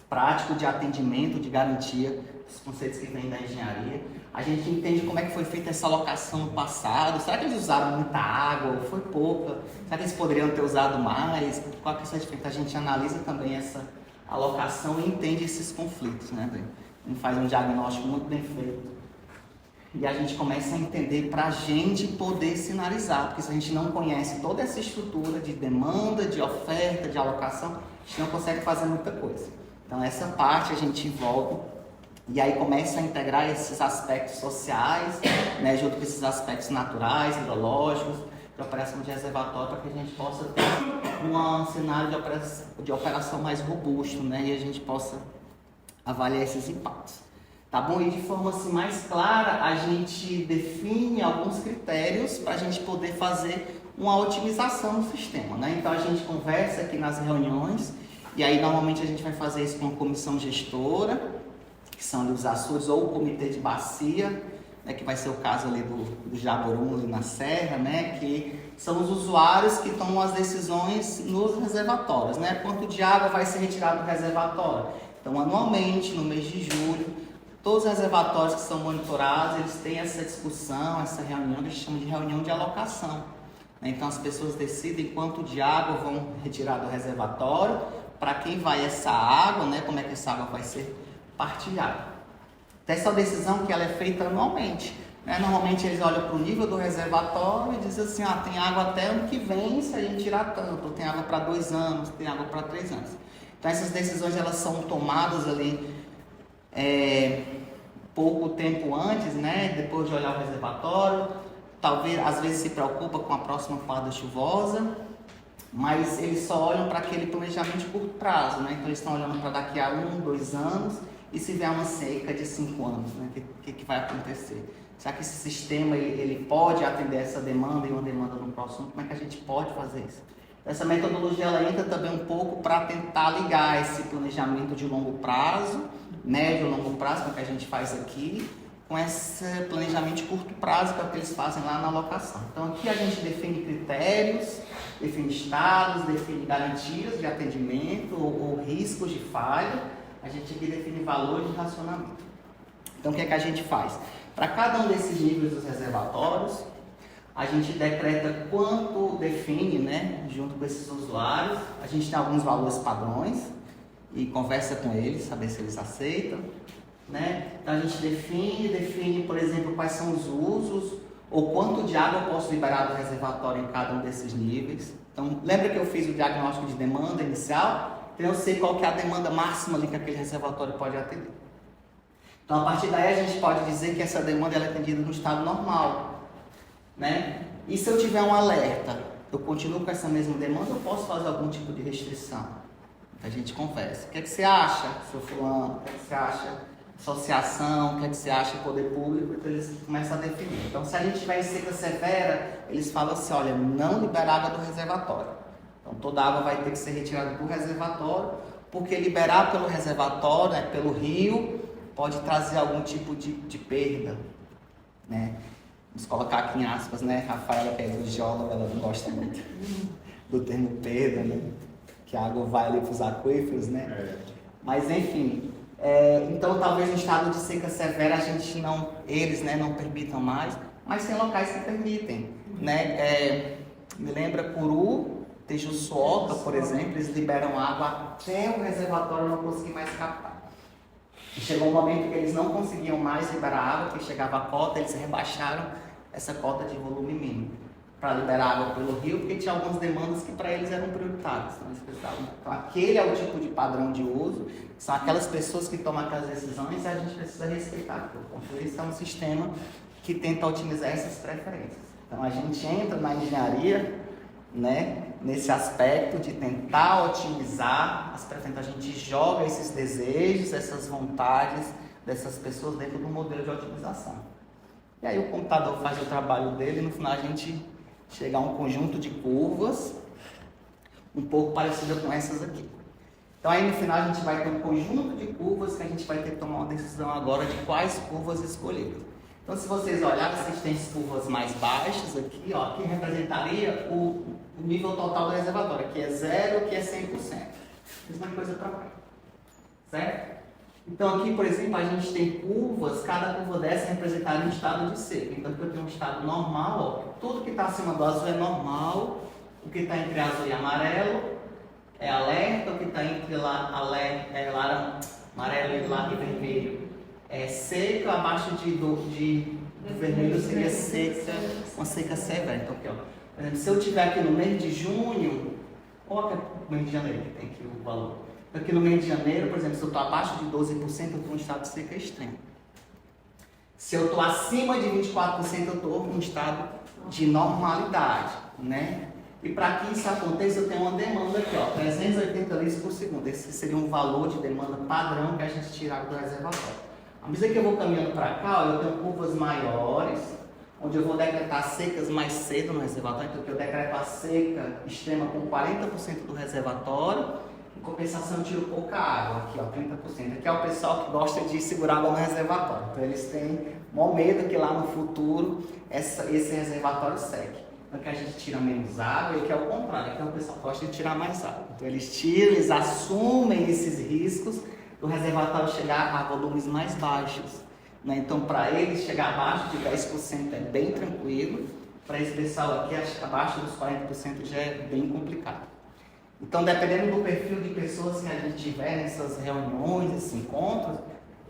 prático de atendimento, de garantia, os conceitos que vêm da engenharia. A gente entende como é que foi feita essa alocação no passado. Será que eles usaram muita água ou foi pouca? Será que eles poderiam ter usado mais? Qual que é essa diferença? A gente analisa também essa alocação e entende esses conflitos, né? A gente faz um diagnóstico muito bem feito E a gente começa a entender para a gente poder sinalizar, porque se a gente não conhece toda essa estrutura de demanda, de oferta, de alocação, a gente não consegue fazer muita coisa. Então essa parte a gente envolve e aí começa a integrar esses aspectos sociais, né, junto com esses aspectos naturais, hidrológicos, de operação de reservatório, para que a gente possa ter um cenário de operação mais robusto, né, e a gente possa avaliar esses impactos. Tá bom? E de forma assim, mais clara, a gente define alguns critérios para a gente poder fazer uma otimização do sistema, né? Então a gente conversa aqui nas reuniões, e aí normalmente a gente vai fazer isso com a comissão gestora, que são os Açores, ou o comitê de bacia, né, que vai ser o caso ali do Jaborum, ali na Serra, né, que são os usuários que tomam as decisões nos reservatórios, né? Quanto de água vai ser retirado do reservatório. Então, anualmente, no mês de julho, todos os reservatórios que são monitorados, eles têm essa discussão, essa reunião, que a gente chama de reunião de alocação. Então, as pessoas decidem quanto de água vão retirar do reservatório, para quem vai essa água, né, como é que essa água vai ser partilhada. Essa decisão que ela é feita anualmente. Né? Normalmente, eles olham para o nível do reservatório e dizem assim, tem água até ano que vem, se a gente tirar tanto, ou tem água para 2 anos, tem água para 3 anos. Então, essas decisões, elas são tomadas ali pouco tempo antes, né? Depois de olhar o reservatório, talvez, às vezes se preocupa com a próxima parada chuvosa, mas eles só olham para aquele planejamento de curto prazo, né? Então eles estão olhando para daqui a 1, 2 anos e se vier uma seca de 5 anos, né? O que vai acontecer? Será que esse sistema ele pode atender essa demanda e uma demanda no próximo? Como é que a gente pode fazer isso? Essa metodologia ela entra também um pouco para tentar ligar esse planejamento de longo prazo, médio e longo prazo, que é o que a gente faz aqui, com esse planejamento de curto prazo, que é o que eles fazem lá na alocação. Então aqui a gente define critérios, define estados, define garantias de atendimento ou riscos de falha, a gente aqui define valores de racionamento. Então o que é que a gente faz? Para cada um desses níveis dos reservatórios, a gente decreta quanto define, né, junto com esses usuários. A gente tem alguns valores padrões e conversa com eles, saber se eles aceitam, né? Então a gente define, por exemplo, quais são os usos ou quanto de água eu posso liberar do reservatório em cada um desses níveis. Então, lembra que eu fiz o diagnóstico de demanda inicial? Então eu sei qual que é a demanda máxima ali que aquele reservatório pode atender. Então, a partir daí, a gente pode dizer que essa demanda ela é atendida no estado normal, né? E se eu tiver um alerta, eu continuo com essa mesma demanda, eu posso fazer algum tipo de restrição? A gente conversa. O que é que você acha, seu fulano? O que é que você acha, associação? O que é que você acha, poder público? Então, eles começam a definir. Então, se a gente tiver em seca severa, eles falam assim, olha, não libera água do reservatório. Então, toda a água vai ter que ser retirada do reservatório, porque liberar pelo reservatório, né, pelo rio, pode trazer algum tipo de perda, né? Vamos colocar aqui em aspas, né? Rafaela, que é geóloga, ela não gosta muito do termo perda, né? Que a água vai ali para os aquíferos, né? Mas, enfim, então talvez no estado de seca severa eles, né, não permitam mais, mas tem locais que permitem, né? Me lembra Curu, Tejuçuoca, por exemplo, eles liberam água até o reservatório não conseguir mais captar. E chegou um momento que eles não conseguiam mais liberar água, que chegava a cota, eles rebaixaram essa cota de volume mínimo para liberar água pelo rio, porque tinha algumas demandas que para eles eram prioritárias. Então, aquele é o tipo de padrão de uso, são aquelas pessoas que tomam aquelas decisões e a gente precisa respeitar. Porque isso é um sistema que tenta otimizar essas preferências. Então, a gente entra na engenharia, né, nesse aspecto de tentar otimizar as preferências. A gente joga esses desejos, essas vontades dessas pessoas dentro do modelo de otimização. E aí o computador faz o trabalho dele e no final a gente chega a um conjunto de curvas um pouco parecida com essas aqui. Então aí no final a gente vai ter um conjunto de curvas que a gente vai ter que tomar uma decisão agora de quais curvas escolher. Então se vocês olharem, vocês têm as curvas mais baixas aqui, ó, que representaria o nível total do reservatório, que é 0, que é 100%. Mesma coisa para cá, certo? Então aqui, por exemplo, a gente tem curvas, cada curva dessa representaria um estado de seca. Então aqui eu tenho um estado normal, ó, tudo que está acima do azul é normal, o que está entre azul e amarelo é alerta, o que está entre amarelo e vermelho é seca, abaixo O vermelho seria seca, uma seca severa. Então, aqui, ó. Por exemplo, se eu estiver aqui no mês de junho, ou aqui no mês de janeiro, que tem aqui o valor. Aqui no mês de janeiro, por exemplo, se eu estou abaixo de 12%, eu estou em estado de seca extrema. Se eu estou acima de 24%, eu estou em estado de normalidade, né? E para que isso aconteça, eu tenho uma demanda aqui, ó, 380 litros por segundo. Esse seria um valor de demanda padrão que a gente tirava do reservatório. À medida que eu vou caminhando para cá, ó, eu tenho curvas maiores, onde eu vou decretar secas mais cedo no reservatório. Então, eu decreto a seca extrema com 40% do reservatório. Em compensação, eu tiro pouca água, aqui, ó, 30%. Aqui é o pessoal que gosta de segurar água no reservatório. Então, eles têm maior medo que lá no futuro esse reservatório seque. Então, que a gente tira menos água, e que é o contrário, aqui é o pessoal que gosta de tirar mais água. Então, eles tiram, eles assumem esses riscos do reservatório chegar a volumes mais baixos. Né? Então, para eles, chegar abaixo de 10% é bem tranquilo. Para esse pessoal aqui, abaixo dos 40% já é bem complicado. Então, dependendo do perfil de pessoas que a gente tiver nessas reuniões, esses encontros,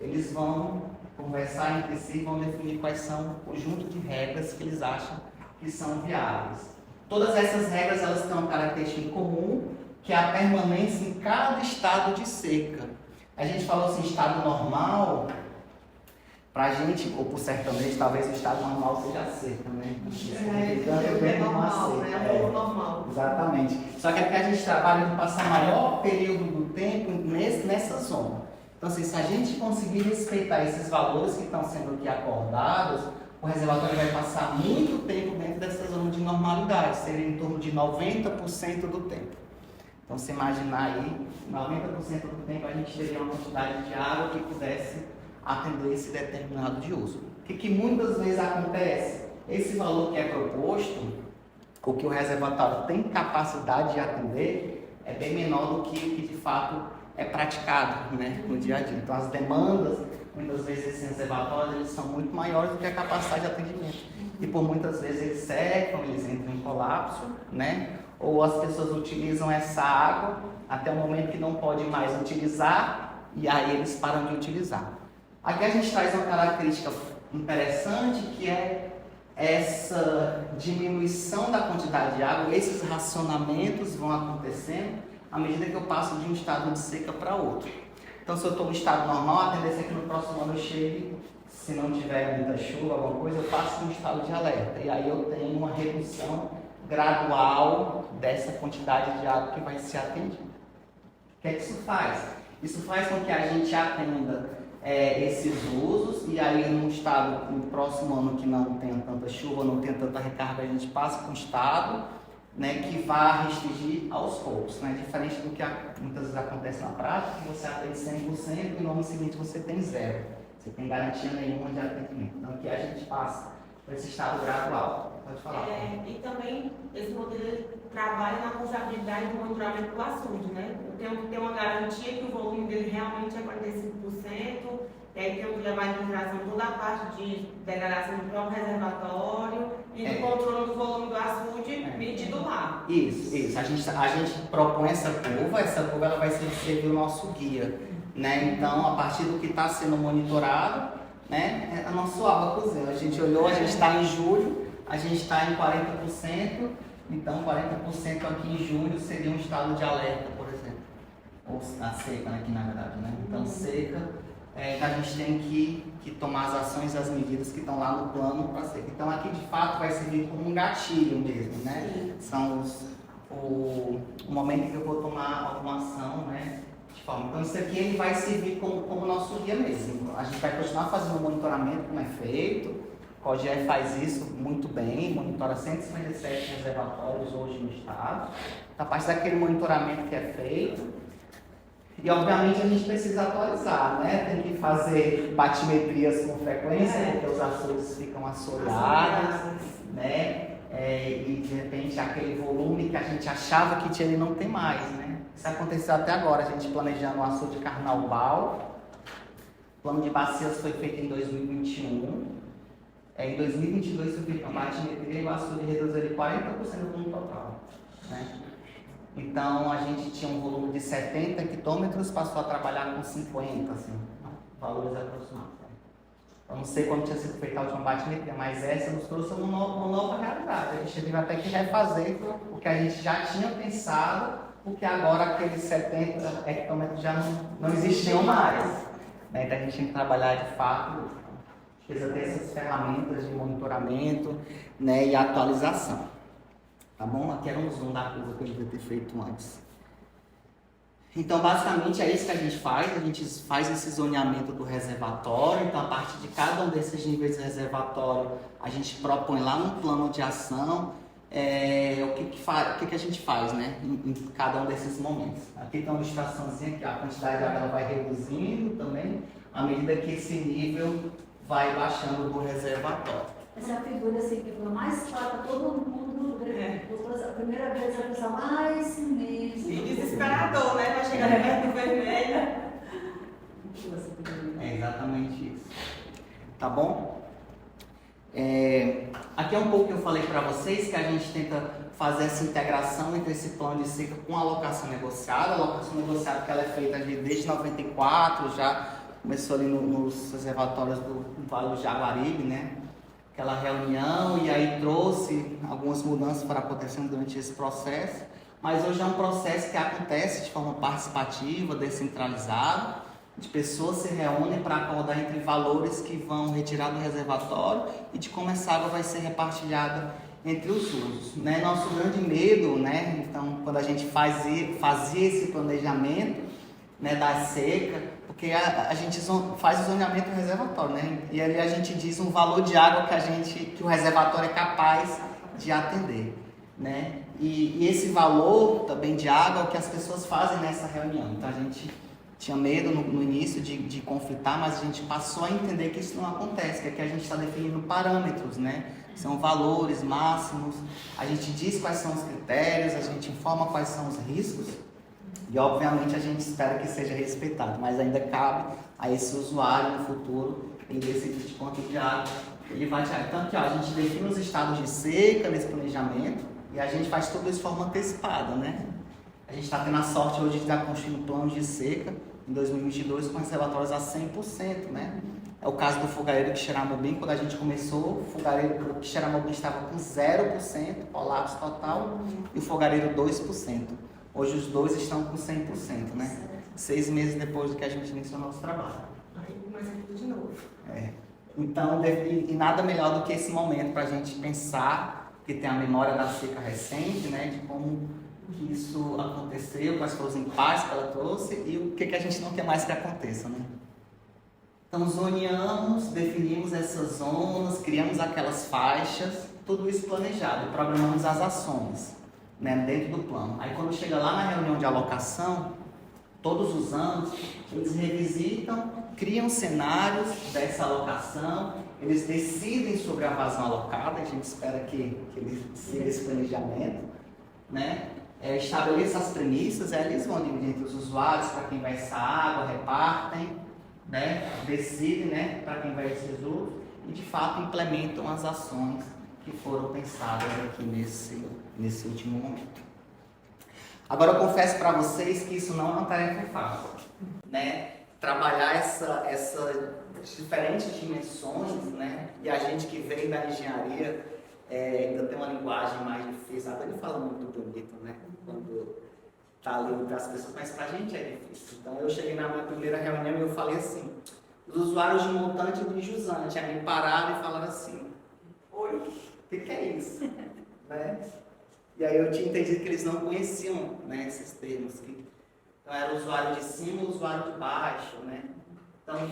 eles vão conversar entre si e vão definir quais são o conjunto de regras que eles acham que são viáveis. Todas essas regras elas têm uma característica em comum, que é a permanência em cada estado de seca. A gente falou assim, estado normal, para a gente, ou para o sertanejo, talvez o estado normal seja a seca, né? É normal, né? É um normal. Exatamente. Só que aqui a gente trabalha de passar maior período do tempo nessa zona. Então, assim, se a gente conseguir respeitar esses valores que estão sendo aqui acordados, o reservatório vai passar muito tempo dentro dessa zona de normalidade, seria em torno de 90% do tempo. Então, você imaginar aí, 90% do tempo a gente teria uma quantidade de água que pudesse atender esse determinado de uso. O que muitas vezes acontece? Esse valor que é proposto, o que o reservatório tem capacidade de atender, é bem menor do que de fato é praticado, né, no dia a dia. Então, as demandas, muitas vezes, esses reservatórios, eles são muito maiores do que a capacidade de atendimento. E por muitas vezes eles secam, eles entram em colapso, né? Ou as pessoas utilizam essa água até o momento que não pode mais utilizar e aí eles param de utilizar. Aqui a gente traz uma característica interessante que é essa diminuição da quantidade de água, esses racionamentos vão acontecendo à medida que eu passo de um estado de seca para outro. Então, se eu estou no estado normal, a tendência é que no próximo ano eu chegue, se não tiver muita chuva, alguma coisa, eu passo para um estado de alerta. E aí eu tenho uma redução gradual dessa quantidade de água que vai ser atendida. O que é que isso faz? Isso faz com que a gente atenda esses usos, e aí num estado, no próximo ano que não tenha tanta chuva, não tenha tanta recarga, a gente passa para um estado, né, que vai restringir aos poucos, né, diferente do que muitas vezes acontece na prática, que você atende 100% e no ano seguinte você tem zero, você tem garantia nenhuma de atendimento. Então aqui a gente passa para esse estado gradual. Pode falar. E também esse modelo trabalha na confiabilidade do monitoramento do açude, né? Eu tenho que ter uma garantia que o volume dele realmente é 45%, e aí tenho que levar em consideração toda a parte de degradação do próprio reservatório e do controle do volume do açude medido lá. Isso. A gente propõe essa curva ela vai servir o nosso guia, né? Então, a partir do que está sendo monitorado, né, é a nossa água cozinha. A gente olhou, a gente está em julho, a gente está em 40%, então 40% aqui em julho seria um estado de alerta, por exemplo. Ou a seca, aqui na verdade, né? Então, seca, a gente tem que tomar as ações e as medidas que estão lá no plano para seca. Então, aqui de fato vai servir como um gatilho mesmo, né? Sim. São o momento que eu vou tomar alguma ação, né? Então, isso aqui ele vai servir como nosso guia mesmo. A gente vai continuar fazendo o monitoramento como é feito. O COGE faz isso muito bem, monitora 157 reservatórios hoje no estado. A partir daquele monitoramento que é feito, e obviamente a gente precisa atualizar, né? Tem que fazer batimetrias com frequência, porque os açudes ficam assoreados, né? E de repente aquele volume que a gente achava que tinha, ele não tem mais, né? Isso aconteceu até agora, a gente planejando o açude Carnaubal. O plano de bacias foi feito em 2021. Em 2022 foi feito uma batimetria e o açude reduziu de 40% do volume total, né? Então a gente tinha um volume de 70 hectômetros, passou a trabalhar com 50, assim, valores aproximados. Eu não sei quando tinha sido feita a última batimetria, mas essa nos trouxe uma nova realidade. A gente teve até que refazer o que a gente já tinha pensado, porque agora aqueles 70 equipamentos já não existiam mais. Né? Então a gente tinha que trabalhar de fato, precisa ter essas ferramentas de monitoramento, né, e atualização. Tá bom? Aqui era um zoom da curva que eu devia ter feito antes. Então, basicamente, é isso que a gente faz esse zoneamento do reservatório. Então, a partir de cada um desses níveis de reservatório, a gente propõe lá no plano de ação o que a gente faz, né, em cada um desses momentos. Aqui tem uma ilustraçãozinha que a quantidade de água ela vai reduzindo também, à medida que esse nível vai baixando do reservatório. Essa figura assim que foi mais clara para todo mundo. A primeira vez a pessoa, isso mesmo. E desesperador, né? Vai chegar perto do vermelho. É exatamente isso. Tá bom? Aqui é um pouco que eu falei para vocês, que a gente tenta fazer essa integração entre esse plano de seca com a alocação negociada. A alocação negociada que ela é feita desde 94, já começou ali nos reservatórios do Vale do Jaguaribe, né? Aquela reunião, e aí trouxe algumas mudanças para acontecer durante esse processo, mas hoje é um processo que acontece de forma participativa, descentralizada, de pessoas se reúnem para acordar entre valores que vão retirar do reservatório e de como essa água vai ser repartilhada entre os usos. Né? Nosso grande medo, né? Então, quando a gente fazia esse planejamento, né, da seca, porque a gente faz o zoneamento do reservatório, né? E ali a gente diz um valor de água que o reservatório é capaz de atender, né? E esse valor também de água é o que as pessoas fazem nessa reunião. Então a gente tinha medo no início de conflitar, mas a gente passou a entender que isso não acontece, que aqui a gente está definindo parâmetros, né? São valores máximos, a gente diz quais são os critérios, a gente informa quais são os riscos. E obviamente a gente espera que seja respeitado, mas ainda cabe a esse usuário no futuro em decidir de quanto de água ele vai tirar. Então aqui ó, a gente define os estados de seca nesse planejamento e a gente faz tudo isso de forma antecipada, né? A gente está tendo a sorte hoje de estar construindo planos de seca em 2022 com reservatórios a 100%, né? É o caso do fogareiro Quixeramobim. Quando a gente começou, o fogareiro Quixeramobim estava com 0%, colapso total, e o fogareiro 2%. Hoje os dois estão com 100%, né? 6 meses depois do que a gente iniciou o nosso trabalho. Aí começa tudo de novo. Então, e nada melhor do que esse momento para a gente pensar, que tem a memória da seca recente, né? De como que isso aconteceu, quais foram os impactos que ela trouxe e o que a gente não quer mais que aconteça, né? Então, zoneamos, definimos essas zonas, criamos aquelas faixas, tudo isso planejado, programamos as ações, né, dentro do plano. Aí quando chega lá na reunião de alocação, todos os anos, eles revisitam, criam cenários dessa alocação, eles decidem sobre a vazão alocada, a gente espera que eles sigam esse planejamento, né? Estabeleçam as premissas, eles vão dividir entre os usuários, para quem vai essa água, repartem, né? Decidem, né, para quem vai esses usos e de fato implementam as ações que foram pensadas aqui nesse último momento. Agora eu confesso para vocês que isso não é uma tarefa fácil, né? Trabalhar essas diferentes dimensões, né? E a gente que vem da engenharia ainda tem uma linguagem mais difícil. A Dani fala muito bonito, né? Quando tá ali para as pessoas, mas para a gente é difícil. Então eu cheguei na minha primeira reunião e eu falei assim, os usuários de montante e de jusante, aí me pararam e falaram assim, oi, o que é isso? Né? E aí eu tinha entendido que eles não conheciam, né, esses termos. Então era o usuário de cima e o usuário de baixo, né? Então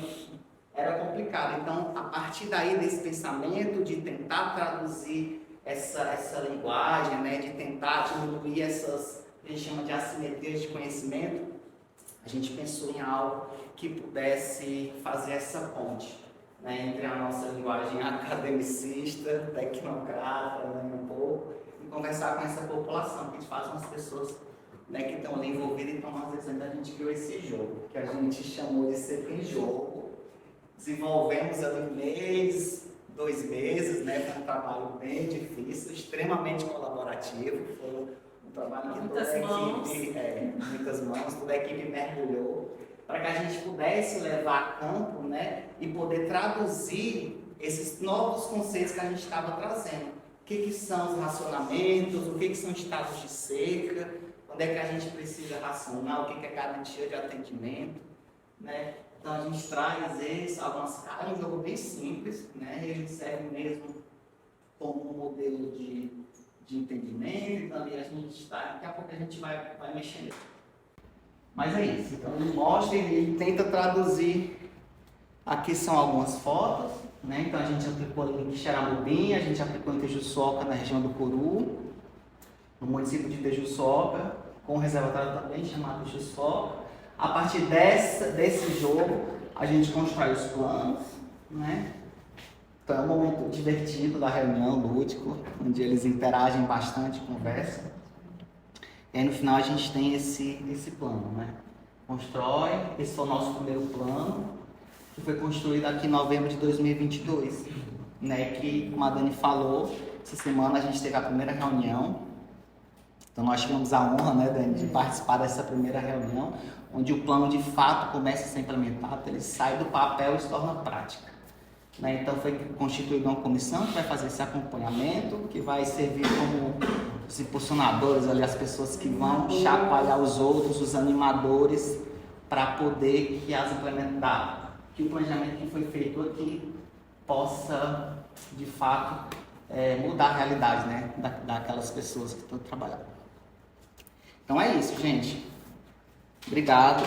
era complicado. Então a partir daí desse pensamento de tentar traduzir essa linguagem, né, de tentar diminuir essas, que a gente chama de assimetrias de conhecimento, a gente pensou em algo que pudesse fazer essa ponte, né, entre a nossa linguagem academicista, tecnocrata, né, um pouco, e conversar com essa população, que de fato são as pessoas, né, que estão ali envolvidas e tomando as decisões. A gente criou esse jogo, que a gente chamou de Seca em Jogo. Desenvolvemos ali 1 mês, 2 meses, né, foi um trabalho bem difícil, extremamente colaborativo, foi um trabalho que toda a equipe, muitas mãos, toda a equipe mergulhou, para que a gente pudesse levar a campo, né, e poder traduzir esses novos conceitos que a gente estava trazendo. O que são os racionamentos, o que são estados de seca, onde é que a gente precisa racionar, o que é garantia de atendimento, né? Então a gente traz algumas caras, um jogo bem simples, né? Ele serve mesmo como um modelo de entendimento, então ali a gente está, daqui a pouco a gente vai mexendo. Mas é isso, então ele mostra e tenta traduzir. Aqui são algumas fotos, né? Então a gente aplicou ali em Quixeramobim, a gente aplicou em Tejuçoca, na região do Curu, no município de Tejuçoca, com um reservatório também chamado Tejuçoca. A partir desse jogo, a gente constrói os planos, né? Então é um momento divertido da reunião, lúdico, onde eles interagem bastante, conversam. E aí no final a gente tem esse plano, né? Constrói, esse foi o nosso primeiro plano, que foi construído aqui em novembro de 2022, né? Que, como a Dani falou, essa semana a gente teve a primeira reunião. Então nós tivemos a honra, né, Dani, de participar dessa primeira reunião, onde o plano de fato começa a ser implementado, ele sai do papel e se torna prática. Né? Então foi constituída uma comissão que vai fazer esse acompanhamento, que vai servir como os impulsionadores, ali, as pessoas que vão chacoalhar os outros, os animadores, para poder que o planejamento que foi feito aqui possa, de fato, mudar a realidade, né, daquelas pessoas que estão trabalhando. Então é isso, gente. Obrigado.